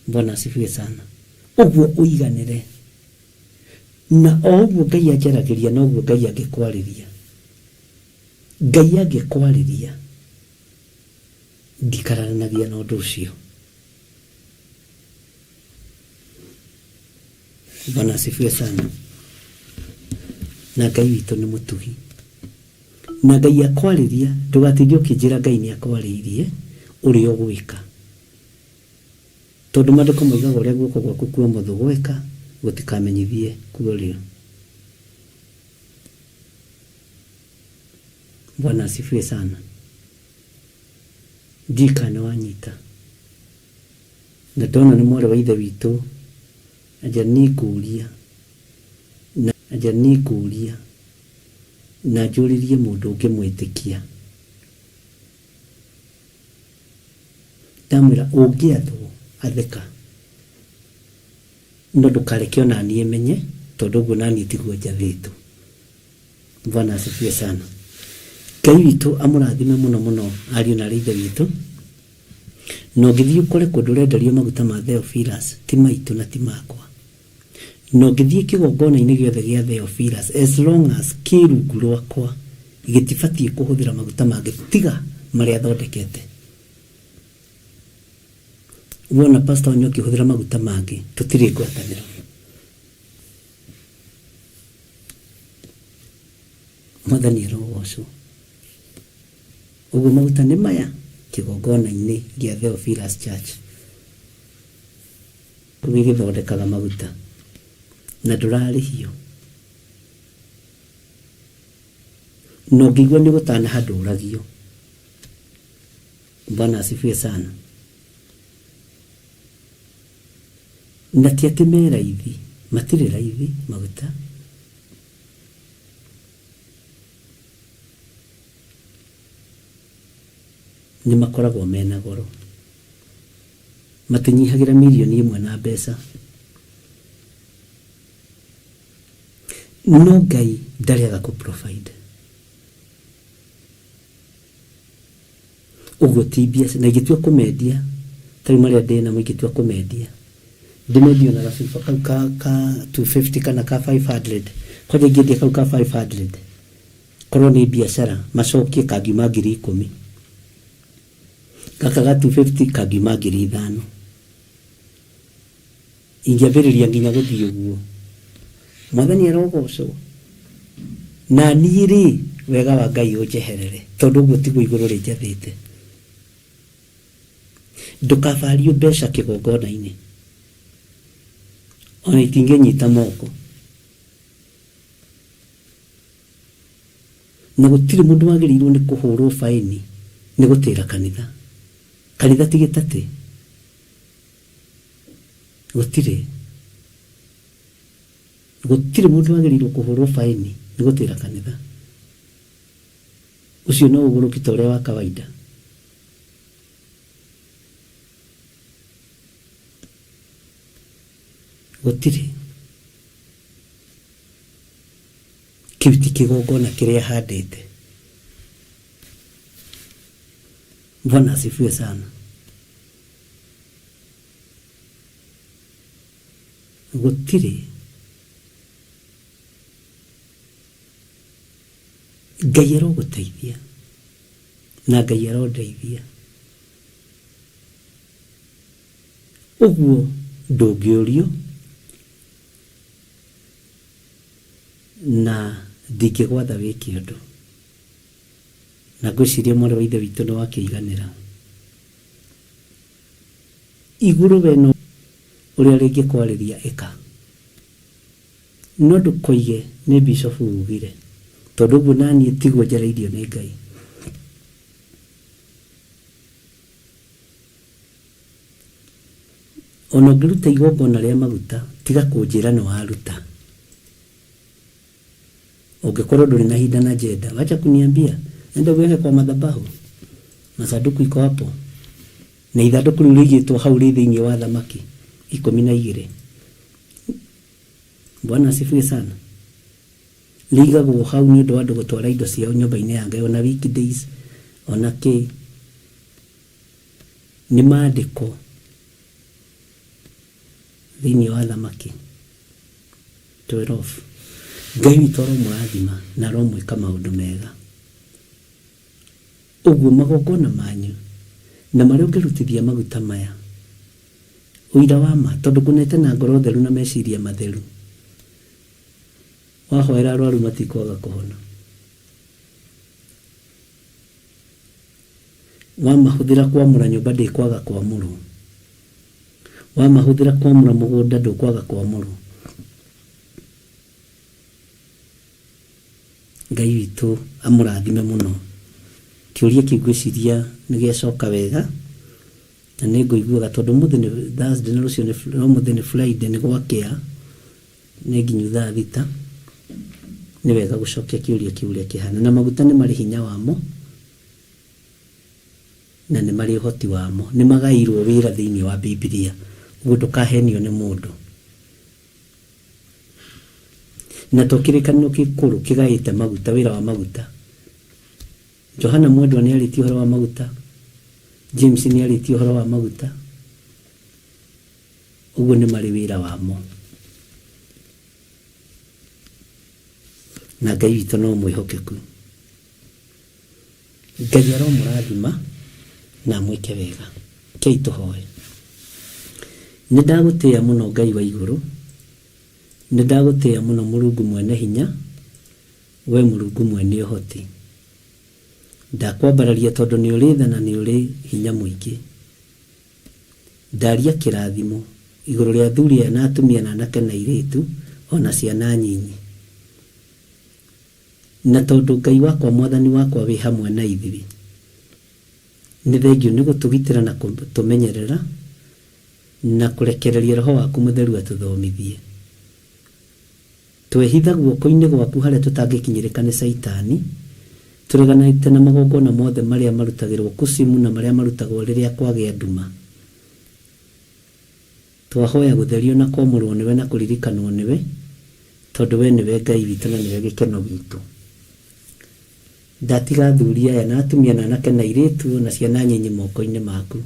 Bwana asifiwe sana. Ũguo ũiganĩre na ũguo Ngai anjaragĩria na ũguo Ngai angĩkwarĩria. Ngai angĩkwarĩria ndikararanagia na ũndũ ũcio. Bwana asifiwe sana. Na Ngai witũ nĩ mũtugi. Na Ngai akwarĩria ndũgatinde ũkĩnjĩra Ngai nĩ akwarĩirie ũrĩa ũgwĩka. Tondũ maandĩko moigaga ũrĩa guoko gwaku kwa ũmotho gweka gũtikamenyithie kuorio. Bwana asifiwe sana. Ndikana wanyita. Na ndona nĩ mwarĩ wa ithe witũ aja nĩngũria na njũrĩrie mũndũ ũngĩmwĩtĩkia. Ndamwĩra ũngĩathwo atheka, no ndũkareke ona niĩ menye tondũ ũguo naniĩ tiguo njathĩtwo. Bwana asifiwe sana. Ngai witũ amũrathime mũno mũno ariũ na ithe witũ. No ngĩthiĩ ũkore kũndũ ũrenderio maguta ma Theophilus ti maitũ na ti makwa. No ngĩthiĩ kĩgongona-inĩ gĩothe gĩa Theophilus, as long as kĩrungu rwakwa gĩtibatiĩ kũhũthĩra maguta mangĩ tiga marĩa thondekete. Wona pastor wanyu akĩhũthĩra maguta mangĩ tũtirĩ ngwatanĩro. Mwathani arogocwo. Ũguo maguta nĩ maya kĩgongona-inĩ gĩa Theophilus Church. Kũrĩa gĩthondekaga maguta na ndũrarĩhio. No ngĩigua nĩ gũtana handũ ũragio. Bwana asifiwe sana. Na ti atĩ me raithi, matirĩ raithi maguta. Nĩ makoragwo mena goro. Matinyihagĩra milioni 1 na mbeca. No Ngai ndarĩaga kũ provide. Ũguo ti biacara na ingĩtua kũmendia, tarĩ marĩa ndĩna mo ingĩtua kũmendia. Ndĩmendio na gabiba kau ka 250 kana ka 500. Kwaje ingĩendia kau ka 500. Korwo nĩ biacara macokie kangiuma 10,000. Gaka ga 250 kangiuma 5,000. Ingĩambĩrĩria nginya gũthiĩ ũguo. Mwathani arogocwo. Na niĩ rĩ wega wa Ngai ũnjeherere tondũ ũguo tiguo igũrũ rĩnjathĩte. Ndũkabario mbeca kĩgongona-inĩ. Ona itingĩnyita moko. Na gũtirĩ mũndũ wagĩrĩirwo nĩ kũhũrwo faini nĩ gũtĩra kanitha. Kanitha ti gĩtatĩ. Gũtirĩ mũndũ wagĩrĩirwo kũhũrwo faini nĩ gũtĩra kanitha. Ũcio no ũgũrũki ta ũrĩa wa kawaida. gutiri kiuti kigongona kiria handite. Bwana asifiwe sana. Gutiri Ngai aroguteithia na Ngai arondeithia. Uguo ndũngĩũrio na ndingĩgwatha wĩke ũndũ, na ngwĩciria mwarĩ wa ithe witũ nĩ wakĩiganĩra. Igũrũ weno ũrĩa rĩngĩ kwarĩria ĩka, no ndũkoige nĩ Bishop ugire, tondũ ũguo naniĩ tiguo njareirio nĩ Ngai. Ona ũngĩruta igongona rĩa maguta, tiga kũnjĩra nĩ waruta. Ungekorwo ndũrĩ na hinda na njenda, wacha kuniambia enda uweke kwa madhabahu, masanduku iko hapo, na ithanduku rĩu rĩigĩtwo hau rĩ thĩinĩ wa thamaki 12. Bwana asifiwe sana. Ligagwo hau nĩ ũndũ wa andũ gũtwara indo ciao nyũmba-inĩ ya Ngai, ona weekdays, ona kĩ. Nĩ maandĩko thĩinĩ wa thamaki 12. Ngai witũ aromũrathima na aromwĩka maũndũ mega. Ũguo magongona manyu na marĩa ũngĩrutithia maguta maya, ũira wa ma, tondũ kũnete na ngoro theru na meciria matheru, wahoera arwaru matikwaga kũhona. Wamahũthĩra kwamũra nyũmba ndĩkwaga kwamũrwo, wamahũthĩra kwamũra mũgũnda ndũkwaga kwamũrwo. Ngai witũ amũrathime mũno. Kĩũria kĩu ngwĩciria nĩ gĩacoka wega, na nĩ ngũiguaga tondũ mũthĩ nĩ Thursday na rũciũ no mũthĩ nĩ Friday, nĩ gwakĩa, nĩ nginyu thaa thita. Nĩ wega gũcokia kĩũria kĩu ũrĩa kĩhana, na maguta nĩ marĩ hinya wamo na nĩ marĩ ũhoti wamo, nĩ magaĩirwo wĩra thĩinĩ wa Biblia, ũguo ndũkahenio nĩ mũndũ. Na to kĩrĩkanĩro gĩkũrũ kĩgaĩte maguta, wĩra wa maguta. Johana Mwendwa nĩ arĩtie ũhoro wa maguta, James nĩ arĩtie ũhoro wa maguta, ũguo nĩ marĩ wĩra wamo. Na Ngai witũ no mwĩhokeku. Ngai aromũrathima na mwĩke wega. Kei tũhoe. Nĩ ndagũtĩĩa mũno Ngai wa igũrũ, nĩ ndagũtĩĩa mũno Mũrungu mwene hinya, we Mũrungu mwene ũhoti. Ndakwambararia tondũ nĩ ũrĩ tha na nĩ ũrĩ hinya mũingĩ. Ndaria kĩrathimo igũrũ rĩa athuri aya na atumia na anake na airĩtu, ona ciana nyinyi. Na tondũ Ngai wakwa Mwathani wakwa wĩ hamwe na ithuĩ, nĩ thengiũ nĩ gũtũgitĩra na kũtũmenyerera na kũrekereria Roho waku Mũtheru atũthomithie. Twehitha guoko-inĩ gwaku harĩa tũtangĩkinyĩrĩka nĩ Saitani, tũreganĩte na magongona mothe marĩa marutagĩrwo kusimu na marĩa marutagwo rĩrĩa kwagĩa nduma. Twahoya gũtherio na kwamũrwo nĩwe na kũririkanwo nĩwe, tondũ we nĩwe Ngai witũ na nĩwe gĩkeno gitũ. Ndatiga athuri aya na atumia na anake na airĩtu na ciana nyinyi moko-inĩ maku,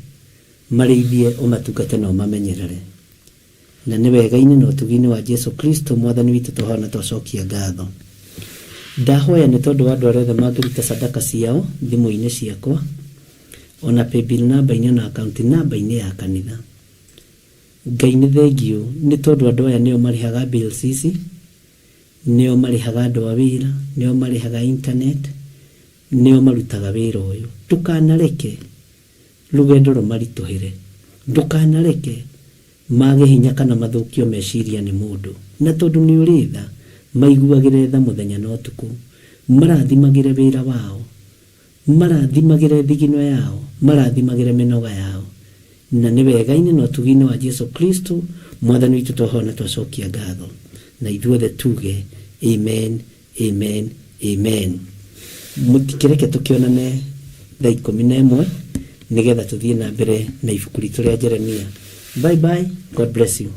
marĩithie ũmatungate na ũmamenyerere. Na nĩ wega-inĩ na ũtugi-inĩ wa Jesu Kristo Mwathani witũ tũhoya na twacokia ngatho. Ndahoya nĩ tondũ wa andũ arĩa othe mangĩruta sadaka ciao thimũ-inĩ ciakwa, ona paybill namba-inĩ na account namba-inĩ ya kanitha. Ngai nĩ thengiũ nĩ tondũ andũ aya nĩo marĩhaga bills ici, nĩo marĩhaga andũ a wĩra, nĩo marĩhaga internet, nĩo marutaga wĩra ũyũ. Ndũkanareke rũgendo rũmaritũhĩre, ndũkanareke mage hinya kana mathũkio meciria nĩ mũndũ. Na tondũ nĩ ũrĩ tha, maiguagĩre tha mũthenya na ũtukũ, marathimagĩre wĩra wao, marathimagĩre thigino yao, marathimagĩre mĩnoga yao. Na nĩ wega-inĩ na ũtugi-inĩ wa Jesu Kristo Mwathani witũ twahoya na twacokia ngatho. Na ithuothe tuge amen, amen, amen. Mũtikĩreke tũkĩonane thaa 11 nĩgetha tũthiĩ na mbere na ibuku ritũ rĩa Jeremia. Bye bye, God bless you.